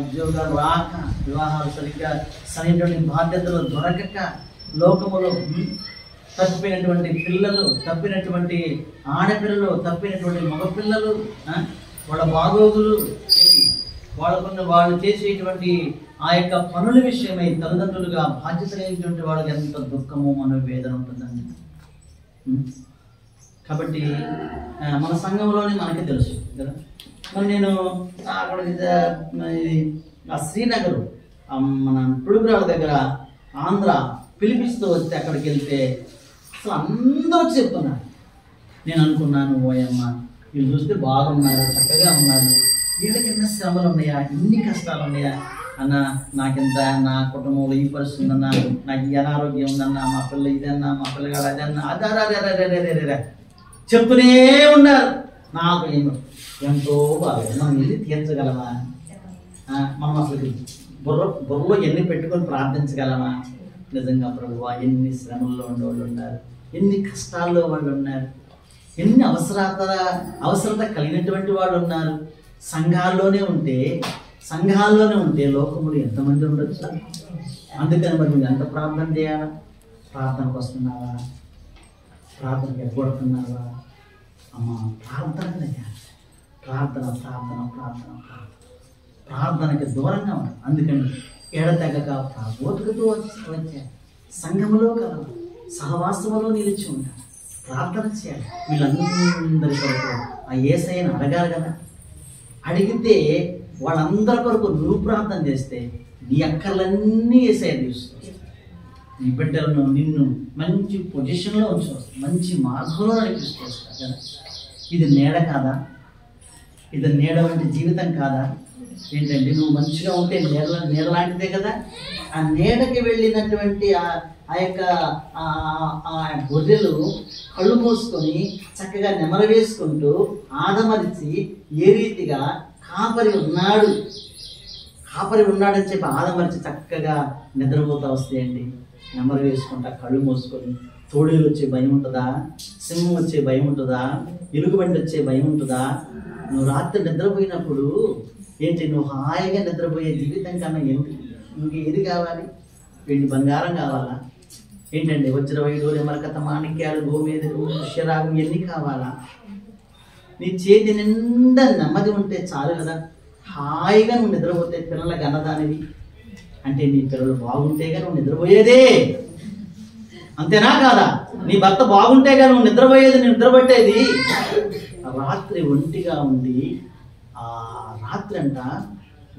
A: ఉద్యోగాలు రాక, వివాహాలు సరిగ్గా సరైనటువంటి బాధ్యతలు దొరకక, లోకములో తప్పినటువంటి పిల్లలు, తప్పినటువంటి ఆడపిల్లలు, తప్పినటువంటి మగపిల్లలు, వాళ్ళ బాగోగులు, వాళ్ళు చేసేటువంటి ఆ యొక్క పనుల విషయమై తల్లిదండ్రులుగా బాధ్యత కలిగినటువంటి వాళ్ళకి ఎంత దుఃఖము మనోవేదన ఉంటుందండి. కాబట్టి మన సంఘంలోనే మనకి తెలుసు కదా. మరి నేను అక్కడ ఆ శ్రీనగర్ మన పిడుగురాళ్ళ దగ్గర ఆంధ్ర పిలిపిస్తూ వస్తే అక్కడికి వెళ్తే అసలు అందరూ చెప్తున్నారు. నేను అనుకున్నాను, ఓయమ్మ వీళ్ళు చూస్తే బాగున్నారు, చక్కగా ఉన్నారు, వీళ్ళకి ఎన్ని శ్రమలు ఉన్నాయా, ఎన్ని కష్టాలు ఉన్నాయా అన్న, నాకింత నా కుటుంబంలో ఈ పరిస్థితి ఉందన్నా, నాకు ఈ అనారోగ్యం ఉందన్నా, మా పిల్ల ఇదన్నా, మా పిల్లగాడు అదన్నా, అదే చెప్తూనే ఉన్నారు. నాకు ఎంతో బాగా మనం ఇది తీర్చగలమా, మనం అసలు బుర్రలో ఎన్ని పెట్టుకొని ప్రార్థించగలమా? నిజంగా ప్రభువా, ఎన్ని శ్రమల్లో ఉండేవాళ్ళు ఉన్నారు, ఎన్ని కష్టాల్లో వాళ్ళు ఉన్నారు, ఎన్ని అవసరత కలిగినటువంటి వాళ్ళు ఉన్నారు. సంఘాల్లోనే ఉంటే లోకములు ఎంతమంది ఉండొచ్చు. అందుకని మరి నువ్వు ఎంత ప్రార్థన చేయాలా? ప్రార్థనకు వస్తున్నావా? ప్రార్థనకు ఎగ్గొడుతున్నావా? అమ్మ ప్రార్థన చేయాలి. ప్రార్థనకి దూరంగా ఉన్నాం. అందుకని ఎడతెగక ఓటుకుతూ వచ్చాను. సంఘములో కలవ, సహవాసములో నిలిచి ఉంటాను, ప్రార్థన చేయాలి. వీళ్ళందరి కొరకు ఆ యేసయ్యను అడగాలి కదా. అడిగితే వాళ్ళందరి కొరకు నువ్వు ప్రార్థన చేస్తే నీ అక్కర్లన్నీ యేసయ్య తీరుస్తాడు. నీ బిడ్డలను నిన్ను మంచి పొజిషన్లో ఉంచుకొస్తాడు, మంచి మార్గంలో నడిపిస్తూ వస్తాడు కదా. ఇది నీడ కాదా? ఇది నీడ వంటి జీవితం కాదా? ఏంటంటే నువ్వు మంచిగా ఉంటే నీడ లాంటిదే కదా. ఆ నీడకి వెళ్ళినటువంటి ఆ యొక్క గొర్రెలు కళ్ళు మూసుకొని చక్కగా నెమరు వేసుకుంటూ ఆదమరిచి ఏ రీతిగా కాపరి ఉన్నాడని చెప్పి ఆదమరిచి చక్కగా నిద్రపోతా వస్తాయండి. నెమరు వేసుకుంటా కళ్ళు మూసుకొని. తోడేలు వచ్చే భయం ఉంటుందా? సింహం వచ్చే భయం ఉంటుందా? ఎలుగుబండి వచ్చే భయం ఉంటుందా? నువ్వు రాత్రి నిద్రపోయినప్పుడు ఏంటి, నువ్వు హాయిగా నిద్రపోయే జీవితం కన్నా ఇంక ఏది కావాలి? వెండి బంగారం కావాలా? ఏంటండి వజ్ర వైడూర్య మరకత మాణిక్యాలు గోమేదలు పుష్యరాగం ఇవన్నీ కావాలా? నీ చేతి నిండా నెమ్మది ఉంటే చాలు కదా. హాయిగా నువ్వు నిద్రపోతే పిల్లలకి అన్నదానివి. అంటే నీ పిల్లలు బాగుంటేగా నువ్వు నిద్రపోయేదే, అంతేనా కాదా? నీ భర్త బాగుంటేగా నువ్వు నిద్రపోయేది, నిద్రపట్టేది. రాత్రి ఒంటిగా ఉండి రాత్రి అంట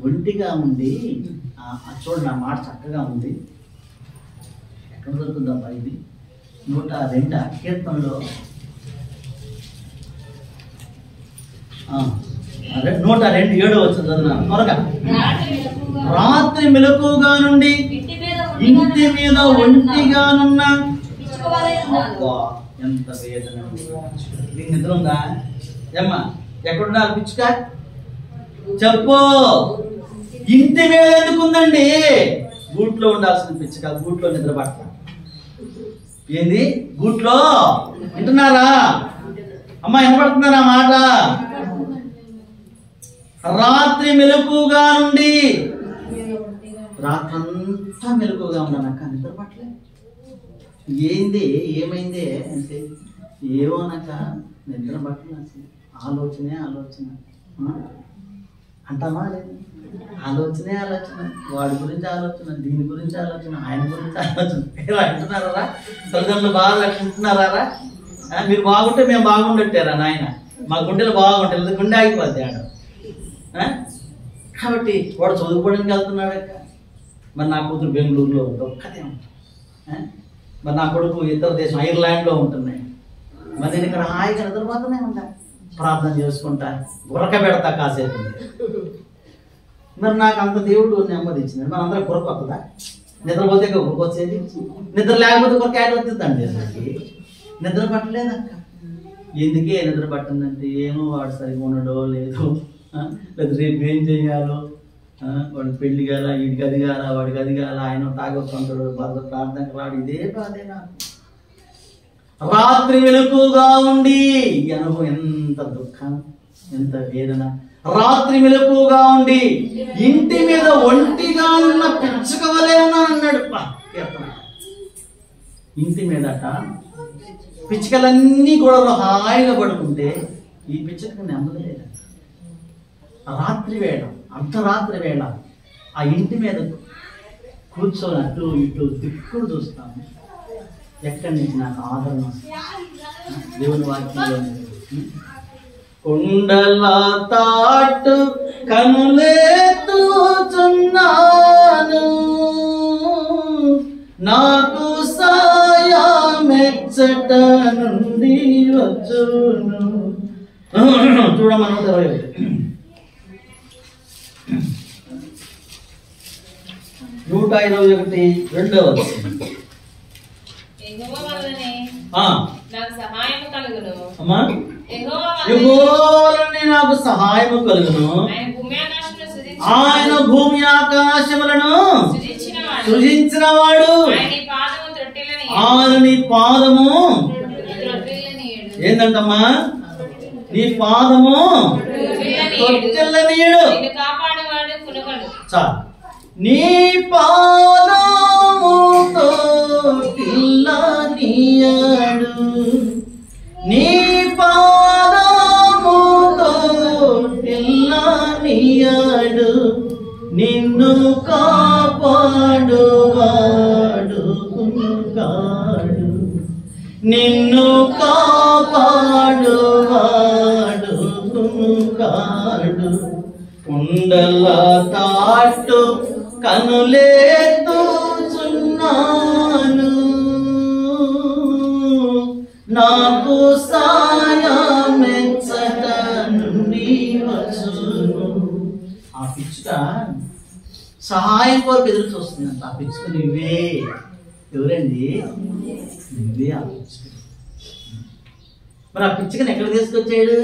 A: ఒంటిగా ఉండి చూడండి, ఆ మాట చక్కగా ఉంది. ఎక్కడ దొరుకుతుందమ్మా ఇది? 102 కీర్తనలో 102:7 వచ్చింది చదువున్నాను త్వరగా. రాత్రి మెలకుగా నుండి ఇంటి మీద ఒంటిగానున్న, ఎంత వేదన. దీనికి నిద్ర ఉందా? ఏమ్మా ఎక్కడున్నారు పిచ్చుక? చెప్పు. ఇంటి మీద ఎందుకుందండి? గూట్లో ఉండాల్సిన పిచ్చుక గూట్లో నిద్ర పట్ట. ఏంది గూట్లో? వింటున్నారా అమ్మా? వినపడుతున్నారా మాట? రాత్రి మెలకుగా నుండి, రాత్రంతా మెలకుగా ఉన్నానక్క, నిద్ర పట్టలే. ఏమైంది అంటే ఏమోనక్క నిద్ర పట్టలే. ఆలోచన అంటామా లేదు? ఆలోచన, వాడి గురించి ఆలోచన, దీని గురించి ఆలోచన, ఆయన గురించి ఆలోచన. అంటున్నారా? తల్లిదండ్రులు బాగా రక్షిస్తున్నారా? మీరు బాగుంటే మేము బాగుండట్టారా నాయన? మా గుండెలు బాగుంటాయి, గుండె ఆగిపోద్ది ఆడ. కాబట్టి వాడు చదువుకోవడానికి వెళ్తున్నాడు. మరి నా కూతురు బెంగళూరులో ఉంది, ఒక్కదే ఉంటుంది. మరి నా కొడుకు ఇతర దేశం ఐర్లాండ్లో ఉంటున్నాయి. మరి నేను ఇక్కడ హాయిగా నిద్రపోతూనే ఉంటా, ప్రార్థన చేసుకుంటా, గురక పెడతా కాసేపు. మరి నాకు అంత దేవుడు నెమ్మది ఇచ్చినాడు. మన అందరూ గురక వస్తుందా? నిద్రపోతే గురక వచ్చేది, నిద్ర లేకపోతే గురక యాడ్ వస్తుందండి. నాకు నిద్ర పట్టలేదక్క. ఎందుకే నిద్ర పట్టిందంటే ఏమో వాడు సరిగా ఉండడో లేదో, లేదా రేపు ఏం చెయ్యాలో, వాడికి పెళ్లి కాల, వీడికి అది కాల, వాడికి అది కాల, ఆయన తాగొస్తుంటాడు, ప్రార్థనకు రాడు, ఇదే బాధే నాకు. రాత్రి వెలుగుగా ఉండి, ఈ అనుభవం ఎంత దుఃఖం, ఎంత వేదన. రాత్రి మెలకుగా ఉండి ఇంటి మీద ఒంటిగా ఉన్న పిచ్చుక వలె ఉన్నానన్నాడు. ఇంటి మీదట పిచ్చుకలన్నీ గోడలో హాయిగా పడుకుంటే ఈ పిచ్చుకకు నెమ్మది లేదు. రాత్రి వేళ, అర్ధరాత్రి వేళ ఆ ఇంటి మీద కూర్చొని అటు ఇటు దిక్కులు చూస్తాను. ఎక్కడి నుంచి నాకు ఆదరణ? దేవుని వాక్యంలో కొండల తాటు కనులెత్తుచున్నాను, నాకు సాయమెచ్చట నుండి వచ్చును. చూడమని 121 రెండవ నాకు సహాయము కలుగును. ఆయన భూమి ఆకాశములను సృజించిన వాడు, ఆయన నీ పాదము ఏంటంటమ్మా? నీ పాదము తొట్టిల్లనీయుడు. చాలు. నీ పాదము తొట్టిల్లనీయడు, నీ పాదము తొట్టిల్లనీయడు, నిన్ను కాపాడువాడు కునుకాడు, నిన్ను కాపాడువాడు కునుకాడు. కుండల తాటు కనులెత్తుచున్నాను, నాకు సాయమెచ్చట నుండి వచ్చును. ఆ పిచ్చుక సహాయం కొరకు ఎదురు చూస్తుందంట. ఆ పిచ్చుక నువ్వే. ఎవరండి? నువ్వే ఆ పిచ్చుక. మరి ఆ పిచ్చుకని ఎక్కడ తీసుకొచ్చాడు?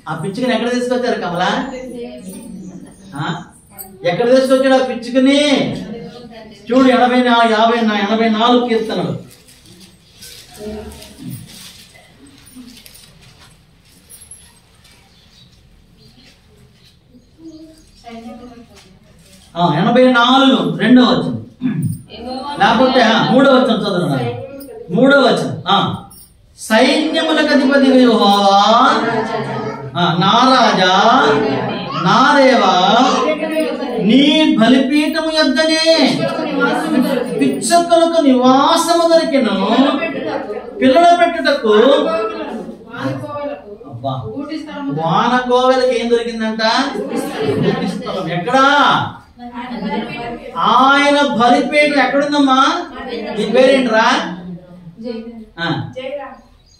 A: ఆ పిచ్చుకని ఎక్కడ తీసుకొచ్చారు కమలా? ఎక్కడ తీసుకొచ్చాడు ఆ పిచ్చుకని? చూడు 84 కీర్తనలు. ఆ 84 రెండవ వచనం, లేకపోతే 3వ వచనం చదువు. 3వ వచనం. సైన్యములకు అధిపతి యెహోవా, నా రాజా, నా దేవా, నీ బలిపీఠము యొద్దనే పిచ్చుకలకు నివాసము దొరికెను, పిల్లల పెట్టుటకు. వానకోవెలకి ఏం దొరికిందంట? స్థలం. ఎక్కడా? ఆయన బలిపీఠం ఎక్కడుందమ్మా? నీ పేరేంట్రా?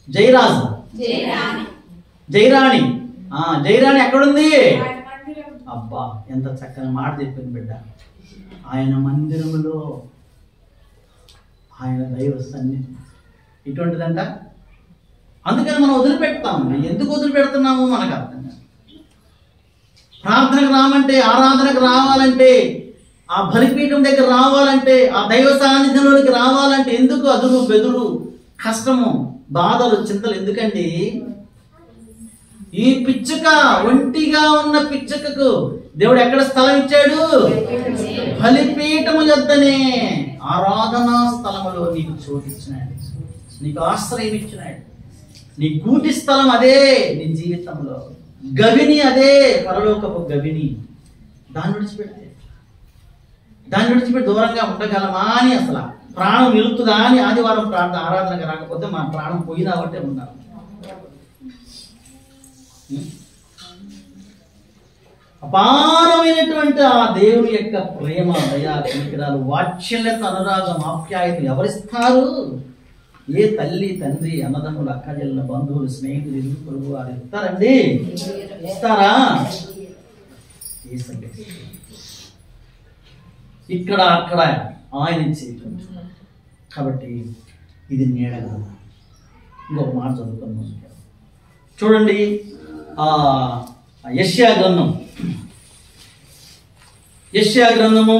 A: జయరాజు, జయరాణి. జయరాణి ఎక్కడుంది? అబ్బా, ఎంత చక్కని మాట చెప్పింది బిడ్డ. ఆయన మందిరములో, ఆయన దైవ సన్నిధి ఇటువంటిదంట. అందుకని మనం వదిలిపెడతాము. ఎందుకు వదిలిపెడుతున్నాము మనకు అర్థం కాదు. ప్రార్థనకు రామంటే, ఆరాధనకు రావాలంటే, ఆ బలిపీఠం దగ్గర రావాలంటే, ఆ దైవ సాన్నిధ్యంలోకి రావాలంటే ఎందుకు అదురు బెదురు, కష్టము, బాధలు, చింతలు ఎందుకండి? ఈ పిచ్చుక, ఒంటిగా ఉన్న పిచ్చుకకు దేవుడు ఎక్కడ స్థలం ఇచ్చాడు? బలిపీఠము యొద్దనే, ఆరాధనా స్థలములో నీకు చోటు ఇచ్చినాడు, నీకు ఆశ్రయం ఇచ్చినాడు. నీ కూటి స్థలం అదే. నీ జీవితంలో గవిని అదే, పరలోకపు గవిని. దాన్ని విడిచిపెట్టి దూరంగా ఉండగలమా అని, అసలు ప్రాణం నిలుపుతుందా అని ఆదివారం ప్రార్థన ఆరాధనకు రాకపోతే మన ప్రాణం పోయిందా బట్టే ఉండాలి. అపారమైనటువంటి ఆ దేవుని యొక్క ప్రేమ, దయా, కనికరాలు, వాత్సల్యత, అనురాగం, ఆప్యాయత ఎవరిస్తారు? ఏ తల్లి, తండ్రి, అన్నదమ్ములు, అక్కజల్ల, బంధువులు, స్నేహితులు, ఇరుగు పొరుగు వారు ఇస్తారండి? ఇస్తారా? ఇక్కడ అక్కడ ఆయన ఇచ్చేయటం. కాబట్టి ఇది నీడ కదా. ఇంకొక మాట చదువుకున్నాం చూడండి. యెషయా గ్రంథం, యెషయా గ్రంథము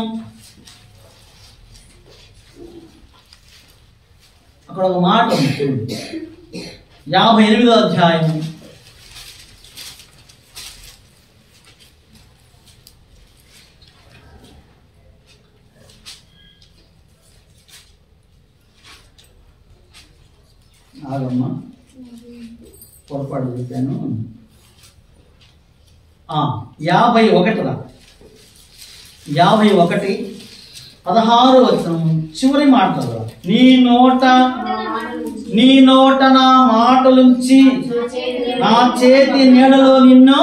A: అక్కడ ఒక మాట ఉంది చూడండి. 58వ అధ్యాయం 58 ఆగమ్మా, పొరపాటు చెప్పాను. 51 16 వచనం చివరి మాటలు. నీ నోట నా మాటలుంచి నా చేతి నీడలో నిన్ను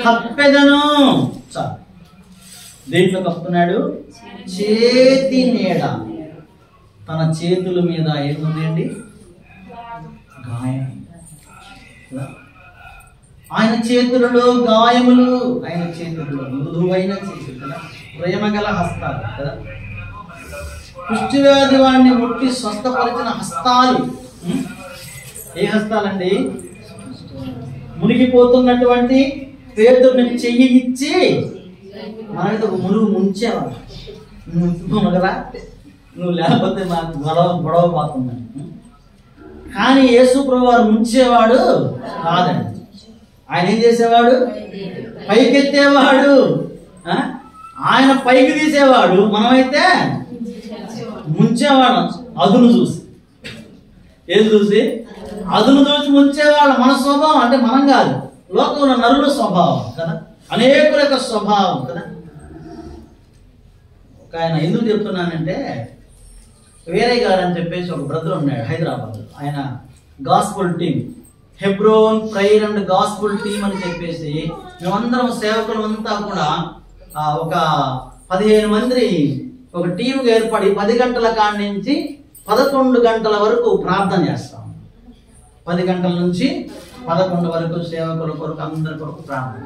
A: కప్పెదను. చాలు. దేంట్లో కప్పుతున్నాడు? చేతి నీడ. తన చేతుల మీద ఏముందండి? గాయం. ఆయన చేతులలో గాయములు, ఆయన చేతులలో మృదువైన చేతులు కదా, ప్రేమగల హస్తాలు కదా, కుష్ఠవ్యాధి వాడిని ముట్టి స్వస్థపరిచిన హస్తాలు. ఏ హస్తాలండి? మునిగిపోతున్నటువంటి పేదని చెయ్యి ఇచ్చి మనకి ఒక మునుగు ముంచేవాడు. మునగరా, నువ్వు లేకపోతే మాకు గొడవ పోతుందని. కానీ యేసు ప్రభు వారు ముంచేవాడు కాదండి. ఆయన ఏం చేసేవాడు? పైకెత్తేవాడు. ఆయన పైకి తీసేవాడు, మనమైతే ముంచేవాడు. అదును చూసి, ఏది చూసి? అదును చూసి ముంచేవాడు. మన స్వభావం అంటే మనం కాదు, లోకంలో నరుల స్వభావం కదా, అనేకుల యొక్క స్వభావం కదా. ఆయన ఎందుకు చెప్తున్నానంటే, వేరే గారు అని చెప్పేసి ఒక బ్రదర్ ఉన్నాడు హైదరాబాద్. ఆయన gospel team, Hebron prayer and gospel team అని చెప్పేసి మేమందరం సేవకులు అంతా కూడా ఒక 15 మంది ఒక టీముగా ఏర్పడి 10 గంటల కాడి నుంచి 11 గంటల వరకు ప్రార్థన చేస్తాం. 10 గంటల నుంచి 11 వరకు సేవకుల కొరకు, అందరి కొరకు ప్రార్థన.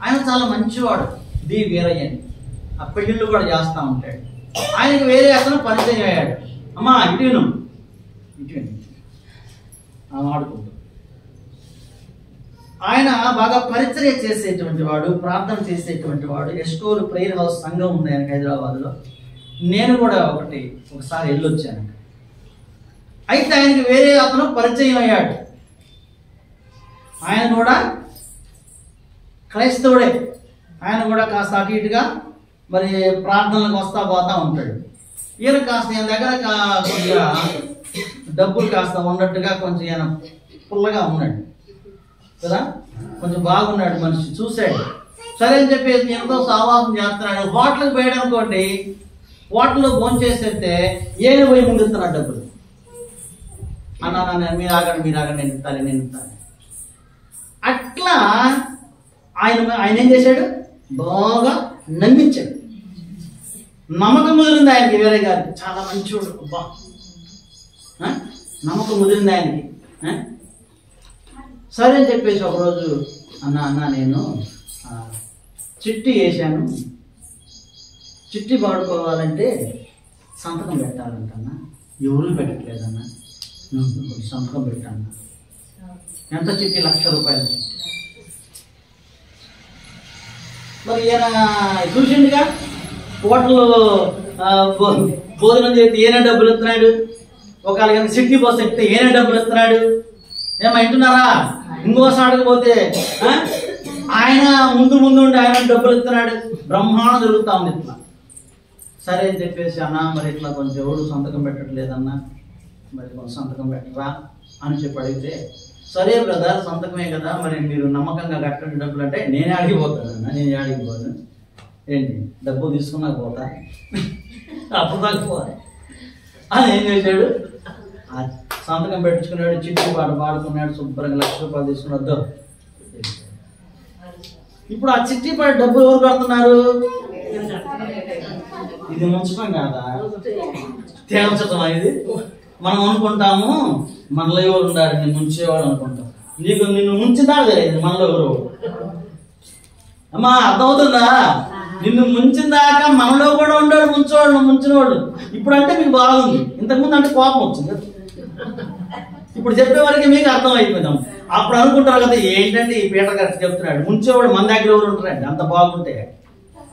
A: ఆయన చాలా మంచివాడు, ది వీరయ్య. ఆ పెళ్ళిళ్ళు కూడా చేస్తూ ఉంటాడు. ఆయనకి వేరే అతను పరిచయం అయ్యాడు. అమ్మా ఇటు ఆడుకుంటూ. ఆయన బాగా పరిచర్య చేసేటువంటి వాడు, ప్రార్థన చేసేటువంటి వాడు. ఎస్కోలు ప్రేయర్ హౌస్ సంఘం ఉంది ఆయనకి హైదరాబాద్లో. నేను కూడా ఒకసారి వెళ్ళొచ్చాను. అయితే ఆయనకి వేరే అతను పరిచయం అయ్యాడు. ఆయన కూడా క్రైస్తవుడే. ఆయన కూడా కాస్త అటు ఇటుగా మరి ప్రార్థనలకు వస్తా పోతా ఉంటాడు. ఈయన కాస్త ఈయన దగ్గర కొద్దిగా డబ్బులు కాస్త ఉన్నట్టుగా కొంచెం ఈయన పుల్లగా ఉన్నాడు కదా, కొంచెం బాగున్నాడు మనిషి. చూశాడు, సరే అని చెప్పేసి ఎంతో సావాసం చేస్తున్నాడు. హోటల్కి పోయాడు అనుకోండి, హోటల్లో భోజనం చేసేస్తే ఈయన పోయి ముందుతున్నాడు డబ్బులు. అన్నా మీరు ఆగండి నేను ఇస్తాను. అట్లా ఆయన ఏం చేశాడు? బాగా నమ్మించాడు. నమ్మకం ముదిరింది ఆయనకి. వేరే గారు చాలా మంచివాడు, అబ్బా నమ్మకం ముదిరింది ఆయనకి. సరే అని చెప్పేసి ఒకరోజు అన్న నేను చిట్టి వేసాను, చిట్టి వాడుకోవాలంటే సంతకం పెట్టాలంటన్నా. ఎవరు పెట్టట్లేదన్నా, సంతకం పెట్టాను. ఎంత చిట్టి? 1,00,000 రూపాయలు చిట్టి. మరి ఈయన చూసిండుగా, హోటల్లో భోజనం చేస్తే ఈయన డబ్బులు ఇస్తున్నాడు. ఒకవేళ కానీ సిడ్నీ బస్ ఎక్కితే ఈయన డబ్బులు ఇస్తున్నాడు. ఏమో వింటున్నారా? ఇంకోసారికి పోతే ఆయన ముందు ఉండి ఆయన డబ్బులు ఇస్తున్నాడు. బ్రహ్మాండం జరుగుతా ఉంది ఇట్లా. సరే అని చెప్పేసి అన్న మరి ఇట్లా కొంచెం ఎవడు సంతకం పెట్టట్లేదన్నా, మరి కొంచెం సంతకం పెట్టరా అని చెప్పి అడిగితే, సరే బ్రదర్ సంతకమే కదా, మరి మీరు నమ్మకంగా కట్టండి డబ్బులు అంటే, నేనే అడిగిపోతానన్నా. నేను అడిగిపోను ఏంటి, డబ్బు తీసుకున్నాక పోతా, అప్పుడు దాకా పోవాలి అని ఏం చేశాడు? సంతకం పెట్టించుకున్నాడు, చిట్టి పాడుకున్నాడు, శుభ్రంగా 1,00,000 రూపాయలు తీసుకున్నద్దు. ఇప్పుడు ఆ చిట్టి పాడు డబ్బు ఎవరు కడుతున్నారు? ఇది ముంచడం కాదా, తేల్చడం. ఇది మనం అనుకుంటాము మనలో ఎవరు ఉండాలి, నేను ముంచేవాడు అనుకుంటాం. నిన్ను ముంచుదా తెలియదు మనలో ఎవరు. అమ్మా అర్థమవుతుందా? నిన్ను ముంచిన దాకా మనలో కూడా ఉండాడు ముంచినవాడు. ఇప్పుడు అంటే మీకు బాగుంది, ఇంతకుముందు అంటే కోపం వచ్చింది. ఇప్పుడు చెప్పేవారికి మీకు అర్థం అయిపోయిందాం. అప్పుడు అనుకుంటారు కదా, ఏంటంటే ఈ పీటర్ గారు చెప్తున్నాడు, ముంచేవాడు మన దగ్గర ఎవరు ఉంటారండి అంత బాగుంటే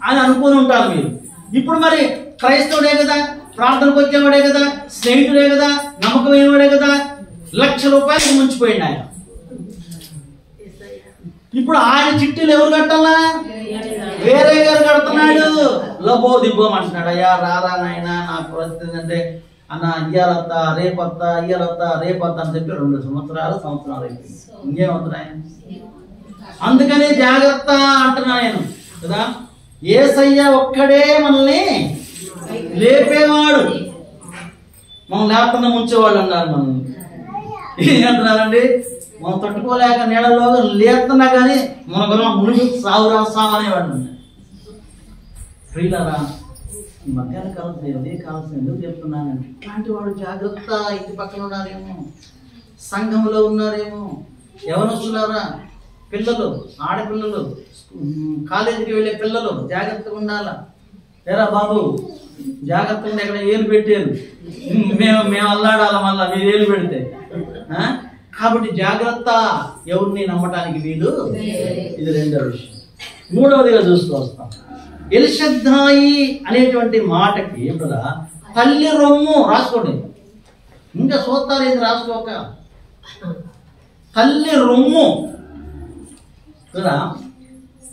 A: అని అనుకుని ఉంటారు మీరు. ఇప్పుడు మరి క్రైస్తవుడే కదా, ప్రార్థనకు వచ్చేవాడే కదా, స్నేహితుడే కదా, నమ్మకమైనవాడే కదా, 1,00,000 రూపాయలు ముంచిపోయింది ఆయన. ఇప్పుడు ఆయన చిట్టీలు ఎవరు కట్టాలా? వేరే గారు కడుతున్నాడు. లబో దిబ్బోం అంటున్నాడు. అయ్యా రారా నాయన, నా పరిస్థితి అంటే అన్న ఇయ్యాలత్త రేపత్త ఇయ్యాలత్త రేపత్త అని చెప్పి 2 సంవత్సరాలు అయిపోయింది. ఇంకేమవుతున్నాయి? అందుకని జాగ్రత్త అంటున్నా నేను కదా. యేసయ్య ఒక్కడే మనల్ని లేపేవాడు. మనం లేకుండా ముంచేవాళ్ళు అన్నారు. మనల్ని ఏమంటున్నారండి? మనం తట్టుకోలేక నీళ్ళలో లేస్తున్నా కానీ మన గురం మునిగి సావురా సావు అనేవాడు. ప్రియులారా, ఈ మధ్యాహ్న కాలం దేవుడే కావాల్సిన ఎందుకు చెప్తున్నానంటే, ఇట్లాంటి వాడు జాగ్రత్త. ఇంటి పక్కన ఉన్నారేమో, సంఘంలో ఉన్నారేమో, యవనస్తులారా, పిల్లలు, ఆడపిల్లలు, కాలేజీకి వెళ్ళే పిల్లలు జాగ్రత్తగా ఉండాలా. ఏరా బాబు జాగ్రత్తగా ఎక్కడ ఏలు పెట్టారు, మేము అల్లాడాల మళ్ళా మీరు ఏలు పెడితే. కాబట్టి జాగ్రత్త, ఎవరిని నమ్మటానికి వీలు. ఇది రెండో విషయం. మూడవదిగా చూస్తూ వస్తాం. ఎల్షద్దాయి అనేటువంటి మాటకి కదా తల్లి రొమ్ము రాసుకోండి. ఇంకా సూత్రాలు ఏది రాసుకోక, తల్లి రొమ్ము కదా.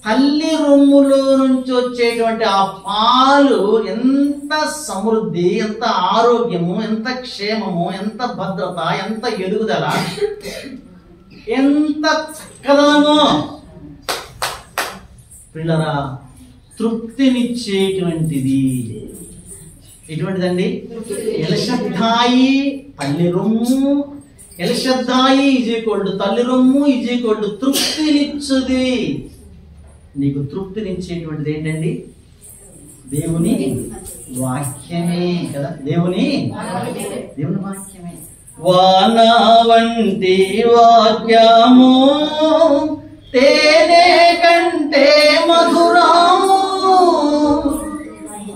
A: తల్లి రొమ్ములో నుంచి వచ్చేటువంటి ఆ పాలు ఎంత సమృద్ధి, ఎంత ఆరోగ్యము, ఎంత క్షేమము, ఎంత భద్రత, ఎంత ఎదుగుదల, ఎంత చక్కదనము. పిల్లరా, తృప్తినిచ్చేటువంటిది. ఎటువంటిదండి? ఎల్షద్దాయి తల్లి రొమ్ము. ఎల్షద్దాయి తల్లి రొమ్ము తృప్తినిచ్చుది. నీకు తృప్తినిచ్చేటువంటిది ఏంటండి? దేవుని వాక్యమే కదా. దేవుని వాక్యమే. వాన వంటి వాక్యము తేనె కంటే మధురము.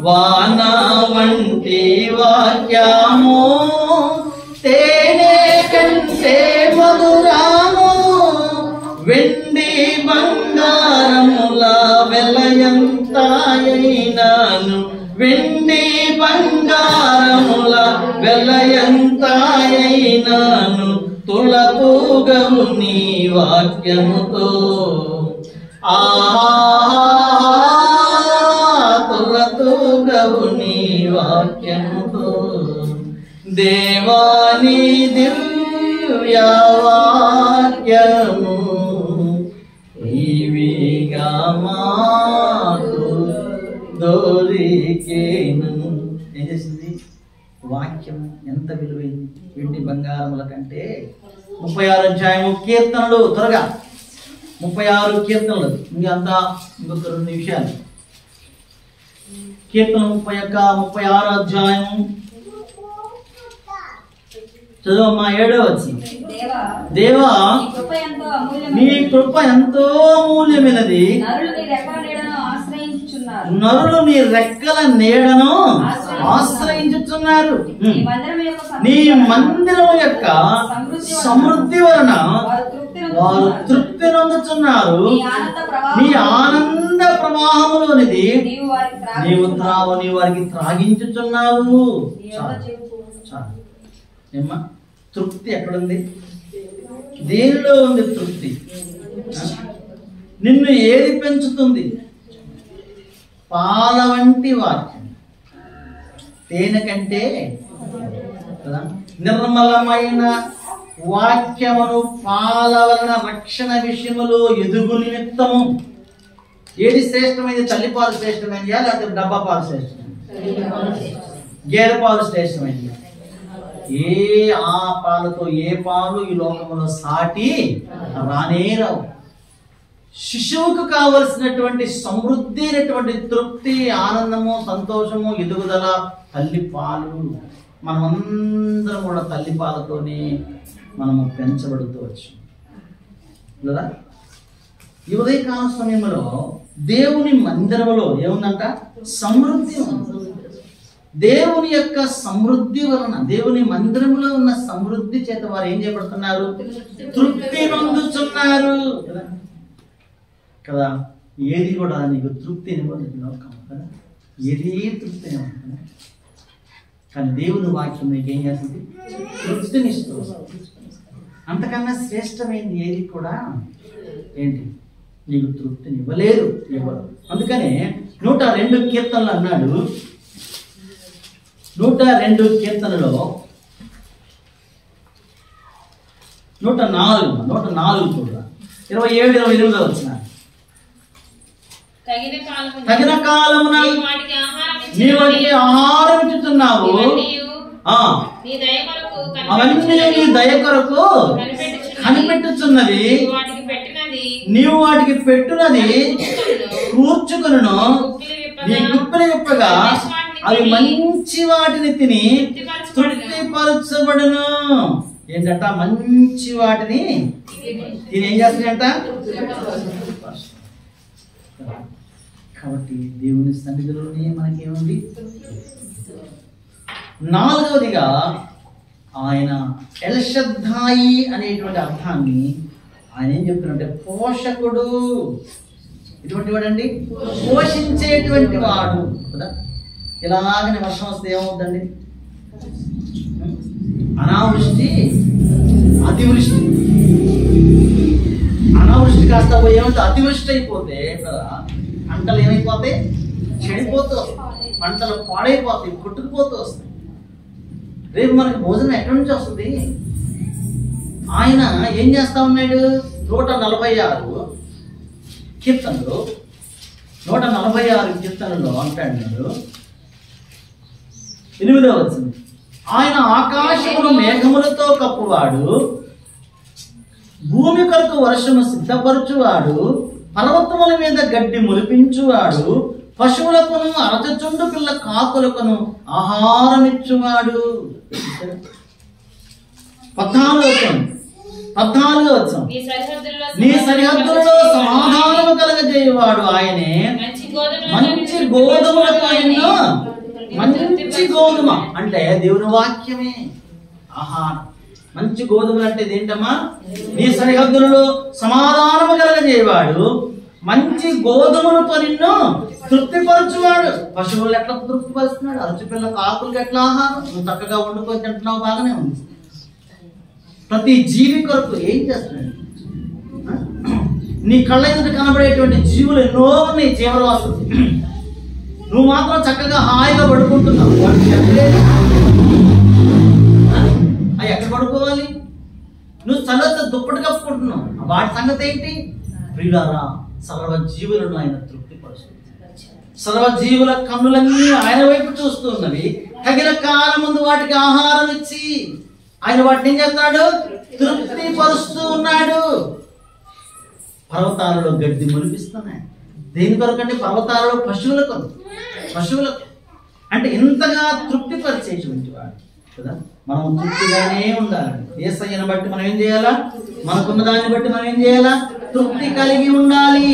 A: వాన వంటి వాక్యము తేనె కంటే మధురము. వెండి బంగారముల వెలయంతాయైనాను, వెండి బంగారముల వెలయంతాయైనాను, తులతూగము నీ వాక్యముతో. తులతూగము నీ వాక్యముతో. దేవాని దివ్య వాక్యము ఇవిగా మాకు దొరికేను. ఏం చేసింది? వాక్యం ఎంత విలువైంది! వెండి బంగారముల కంటే. 36 అధ్యాయము కీర్తనలు, త్వరగా 36 కీర్తనలు. ఇంకంతా ఇంకొక 2 నిమిషాలు. కీర్తన 36 అధ్యాయము చదువమ్మా. 7వ వచనం. దేవా నీ కృప ఎంతో అమూల్యమైనది, నరులు నీ రెక్కల నీడను ఆశ్రయించుచున్నారు. నీ మందిరం యొక్క సమృద్ధి వలన వారు తృప్తి నొందుచున్నారు. నీ ఆనంద ప్రవాహములోనిది నీవు వారికి త్రాగించుచున్నావు. ఏమ్మా, తృప్తి ఎక్కడుంది? దేనిలో ఉంది తృప్తి? నిన్ను ఏది పెంచుతుంది? పాల వంటి వాక్యం. తేనె కంటే కదా నిర్మలమైన వాక్యమును పాల వలన రక్షణ విషయములో ఎదుగు నిమిత్తము. ఏది శ్రేష్టమైంది? తల్లిపాలు శ్రేష్టమైందా లేకపోతే డబ్బా పాలు శ్రేష్టమైంది? గేదె పాలు శ్రేష్టమైంది. ఆ పాలతో ఏ పాలు ఈ లోకంలో సాటి రానేరావు. శిశువుకు కావలసినటువంటి సమృద్ధి అయినటువంటి తృప్తి, ఆనందము, సంతోషము, ఎదుగుదల తల్లి పాలు. మనమందరం కూడా తల్లి పాలతోనే మనము పెంచబడుతూ వచ్చాం కదా. ఈ ఉదయకాల సమయంలో దేవుని మందిరములో ఏముందంట? సమృద్ధి ఉంది. దేవుని యొక్క సమృద్ధి వలన, దేవుని మందిరములో ఉన్న సమృద్ధి చేత వారు ఏం చేయబడుతున్నారు? తృప్తి నొందుచున్నారు కదా. ఏది కూడా నీకు తృప్తినివ్వదు లోకం కదా. ఏది తృప్తినివ్వదు. కానీ దేవుని వాక్యం నీకు ఏం చేస్తుంది? తృప్తినిస్తూ. అంతకన్నా శ్రేష్టమైంది ఏది కూడా ఏంటి? నీకు తృప్తినివ్వలేదు, ఇవ్వదు. అందుకనే 102 కీర్తనలు అన్నాడు, 102 కీర్తనలో 104 చూడరా 27-28 వచ్చిన తగిన కాలమున నీ వాటికి ఆహారం ఇచ్చుతున్నావు, అవన్నీ నీ దయ కొరకు కనిపెట్టుచున్నది, నీవు వాటికి పెట్టునది కూర్చుకును, నీ గుప్పిలి విప్పగా అవి మంచి వాటిని తిని తృప్తిపరచబడును. ఏంటంట? మంచి వాటిని తిని ఏం చేస్తాయంట? కాబట్టి దేవుని సన్నిధిలోనే మనకేముంది? నాలుగవదిగా ఆయన ఎల్షద్దాయి అనేటువంటి అర్థాన్ని ఆయన ఏం చెప్తున్నారంటే పోషకుడు. ఇటువంటి వాడండి, పోషించేటువంటి వాడు కదా. ఇలాగనే వర్షం వస్తే ఏమవుతుందండి? అనావృష్టి, అతివృష్టి. అనావృష్టి కాస్త ఏమైతే అతివృష్టి అయిపోతే కదా పంటలు ఏమైపోతాయి? చెడిపోతూ వస్తాయి, పంటలు పాడైపోతాయి, కొట్టుకుపోతూ వస్తాయి. రేపు మనకి భోజనం ఎక్కడి నుంచి వస్తుంది? ఆయన ఏం చేస్తా ఉన్నాడు? 146 కీర్తనలు 146 కీర్తనలో అంటాడు 8వ వచనం, ఆయన ఆకాశమును మేఘములతో కప్పువాడు, భూమి కొరకు వర్షము సిద్ధపరచువాడు, పర్వతముల మీద గడ్డి ములిపించువాడు, పశువులకును అరచచుండు పిల్ల కాకులకును ఆహారం ఇచ్చువాడు. 14వ వచనం, నీ సరిహద్దులలో సమాధానము కలగజేయువాడు ఆయనే, మంచి గోధుమలతో ఎన్నో. మంచి గోధుమ అంటే దేవుని వాక్యమే ఆహారం. మంచి గోధుమలు అంటే ఏంటమ్మా? నీ సరిహద్దులలో సమాధానము కలగజేయవాడు, మంచి గోధుమలతో నిన్ను తృప్తిపరచువాడు. పశువులు ఎట్లా తృప్తిపరుస్తున్నాడు? అరచిపిల్ల కాకులకి ఎట్లా ఆహారం? నువ్వు చక్కగా వండుకొని తింటున్నావు, బాగానే ఉంది. ప్రతి జీవి కొరకు ఏం చేస్తున్నాడు? నీ కళ్ళ ఎదుట కనబడేటువంటి జీవులు ఎన్నో ఉన్నాయి, జీవరాశులు. నువ్వు మాత్రం చక్కగా హాయిగా పడుకుంటున్నావు. అవి ఎక్కడ పడుకోవాలి? నువ్వు చల్లతో దుప్పటి కప్పుకుంటున్నావు, వాటి సంగతి ఏంటి? ప్రియులారా, సర్వ జీవులను ఆయన తృప్తిపరుస్తుంది. సర్వ జీవుల కన్నులన్నీ ఆయన వైపు చూస్తున్నవి. తగిన కాలం ముందు వాటికి ఆహారం ఇచ్చి ఆయన వాటిని ఏం చేస్తాడు? తృప్తిపరుస్తూ ఉన్నాడు. పర్వతాలలో గడ్డి మొలిపిస్తున్నాయి. దేని కొరకంటే? పర్వతాలలో పశువులకు అంటే ఇంతగా తృప్తిపరిచేటువంటి వాడు కదా. మనం తృప్తిగానే ఉండాలండి. యేసయ్యను బట్టి మనం ఏం చేయాలా? మనకున్న దాన్ని బట్టి మనం ఏం చేయాలా? తృప్తి కలిగి ఉండాలి.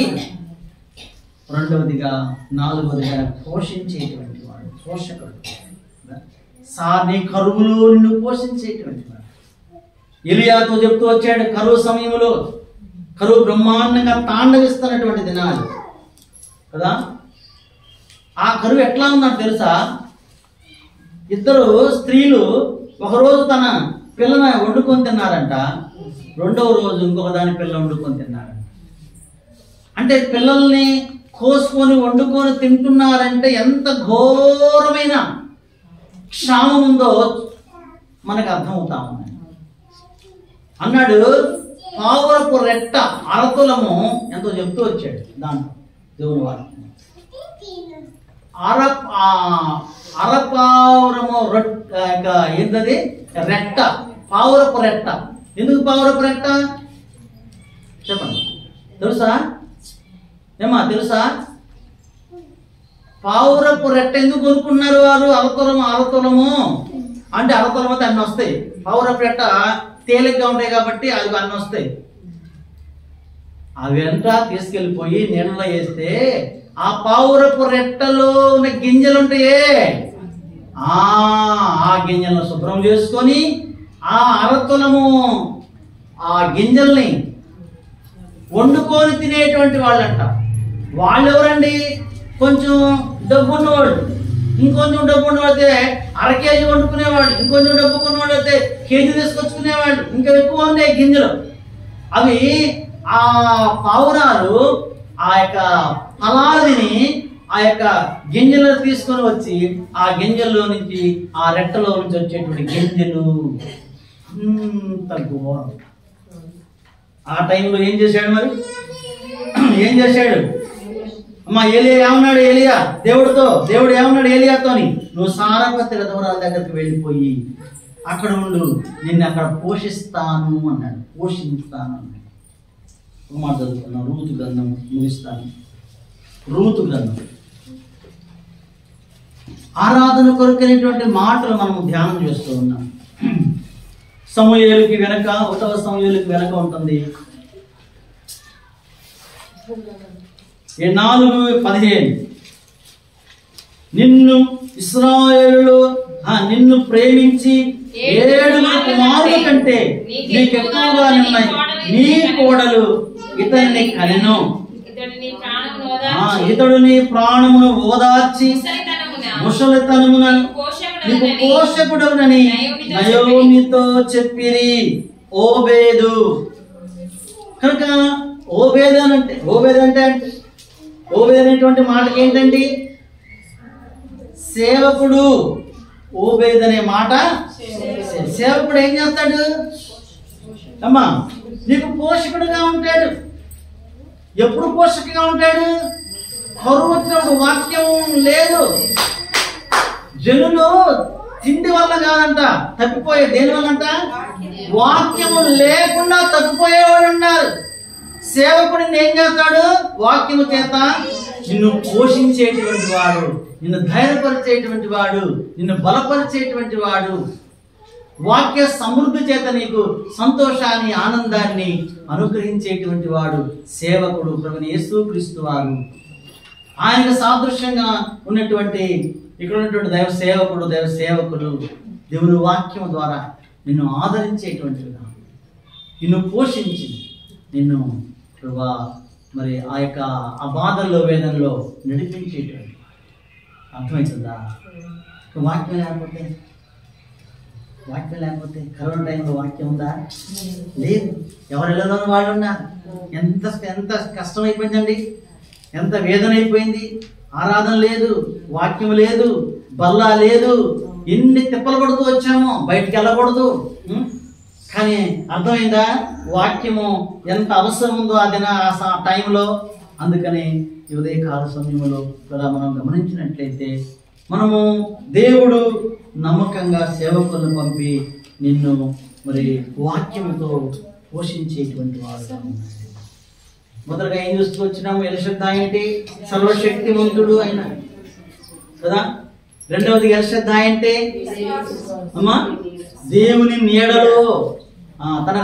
A: రెండవదిగా, నాలుగవదిగా పోషించేటువంటి వాడు, పోషకుడు. నీ కరువులో నిన్ను పోషించేటువంటి వాడు. ఎలియాతో చెప్తూ వచ్చాడు, కరువు సమయంలో, కరువు బ్రహ్మాండంగా తాండవిస్తున్నటువంటి దినాలు కదా. ఆ కరువు ఎట్లా ఉందంటే తెలుసా? 2 స్త్రీలు ఒకరోజు తన పిల్లని వండుకొని తిన్నారంట, రెండవ రోజు ఇంకొక దాని పిల్ల వండుకొని తిన్నారంట. అంటే పిల్లల్ని కోసుకొని వండుకొని తింటున్నారంటే ఎంత ఘోరమైన క్షామం ఉందో మనకు అర్థమవుతా ఉంది. అన్నాడు, పావురపు రెట్ట అరతులము ఎంతో చెప్తూ వచ్చాడు దాంట్లో దేవుని వాక్యం. అరపావురము ఏంటది? రెట్ట, పావురపు రెట్ట. ఎందుకు పావురపు రెట్ట చెప్పండి? తెలుసా ఏమా? తెలుసా? పావురపు రెట్ట ఎందుకు కొనుక్కున్నారు వారు? అరతులము అంటే అరతులం అయితే అన్ని వస్తాయి. పావురపు రెట్ట తేలిగ్గా ఉంటాయి కాబట్టి అవి అన్ని వస్తాయి. అవి అంతా తీసుకెళ్ళిపోయి నీళ్ళలో వేస్తే ఆ పావురపు రెట్టలో ఉన్న గింజలు ఉంటాయే, ఆ గింజలను శుభ్రం చేసుకొని ఆ అరతులము ఆ గింజల్ని వండుకొని తినేటువంటి వాళ్ళంట. వాళ్ళు ఎవరండి? కొంచెం డబ్బు ఉన్నవాళ్ళు, ఇంకొంచెం డబ్బు ఉన్నవాడితే 1/2 కేజీ వండుకునేవాళ్ళు, ఇంకొంచెం డబ్బు కొన్నవాళ్ళు అయితే కేజీ తీసుకొచ్చుకునేవాళ్ళు. ఇంకా ఎక్కువ ఉన్నాయి గింజలు. అవి ఆ పావురాలు ఆ యొక్క ఫలాదిని ఆ యొక్క గింజలను తీసుకొని వచ్చి ఆ గింజల్లో నుంచి ఆ రెట్టలో నుంచి వచ్చేటువంటి గింజలు అంత ఘోరం. ఆ టైంలో ఏం చేశాడు మరి? ఏం చేశాడు? అమ్మా ఏలియా ఏమన్నాడు? ఏలియా దేవుడు ఏమన్నాడు ఏలియాతోని? నువ్వు సారపతి విధవరాల దగ్గరికి వెళ్ళిపోయి అక్కడ ఉండు, నిన్ను అక్కడ పోషిస్తాను అన్నాడు. పోషిస్తాను అన్నాడు. ఒక మాట చదువుకున్నాం, రూతు గ్రంథం ముగిస్తాను. రూతు గ్రంథం ఆరాధన కొరకైనటువంటి మాటలు మనం ధ్యానం చేస్తూ ఉన్నాం. సమూయేలుకి వెనక 1వ సమూయేలుకి వెనక ఉంటుంది 4:15. నిన్ను ఇశ్రాయేలులో నిన్ను ప్రేమించి 7 కుమారుల కంటే నీకెక్కువగా ఉన్నాయి. నీ కోడలు ఇతన్ని కనెను. ఇతడు నీ ప్రాణమును ఓదార్చి ముసలితనమున నీకు పోషకుడవునని నయోమితో చెప్పిరి. ఓబేదు. కనుక ఓబేదు అనేటువంటి మాటకి ఏంటండి? సేవకుడు. ఓబేదు అనే మాట సేవకుడు ఏం చేస్తాడు? అమ్మా నీకు పోషకుడుగా ఉంటాడు. ఎప్పుడు పోషకుగా ఉంటాడు? కరువు వచ్చినప్పుడు. వాక్యం లేదు. జనులు తిండి వల్ల కాదంట తప్పిపోయే. దేని వల్లంట? వాక్యము లేకుండా తప్పిపోయేవాడు ఉన్నారు. సేవకుడిని ఏం చేస్తాడు? వాక్యము చేత నిన్ను పోషించేటువంటి వాడు, నిన్ను ధైర్యపరిచేటువంటి వాడు, నిన్ను బలపరిచేటువంటి వాడు, వాక్య సమృద్ధి చేత నీకు సంతోషాన్ని ఆనందాన్ని అనుగ్రహించేటువంటి వాడు సేవకుడు. ప్రభువైన యేసుక్రీస్తు వారు ఆయనకు సాదృశ్యంగా ఉన్నటువంటి ఇక్కడ ఉన్నటువంటి దైవ సేవకులు దేవుని వాక్యం ద్వారా నిన్ను ఆదరించేటువంటిగా, నిన్ను పోషించి నిన్ను ప్రభా మరి ఆ బాధల్లో వేదనలో నడిపించేటువంటి. అర్థమవుతుందా? వాక్యం లేకపోతే కరోనా టైంలో వాక్యం ఉందా? లేదు. ఎవరిలో వాళ్ళు ఉన్నారు. ఎంత కష్టం అయిపోయిందండి, ఎంత వేదన అయిపోయింది. ఆరాధన లేదు, వాక్యం లేదు, బల్లా లేదు, ఎన్ని తిప్పలు పడుతూ వచ్చామో, బయటికి వెళ్ళకూడదు. కానీ అర్థమైందా? వాక్యము ఎంత అవసరం ఉందో ఆ టైంలో. అందుకని ఈ ఉదయకాల సమయంలో కూడా మనం గమనించినట్లయితే మనము దేవుడు నమ్మకంగా సేవకులను పంపి నిన్ను మరి వాక్యముతో పోషించేటువంటి వాడు. మొదటగా ఏం చూస్తూ వచ్చినాము? ఎలిషద్దా ఏంటి? సర్వశక్తివంతుడు అయిన కదా. రెండవది ఎలిషద్దా అంటే అమ్మా దేవుని నీడలో తన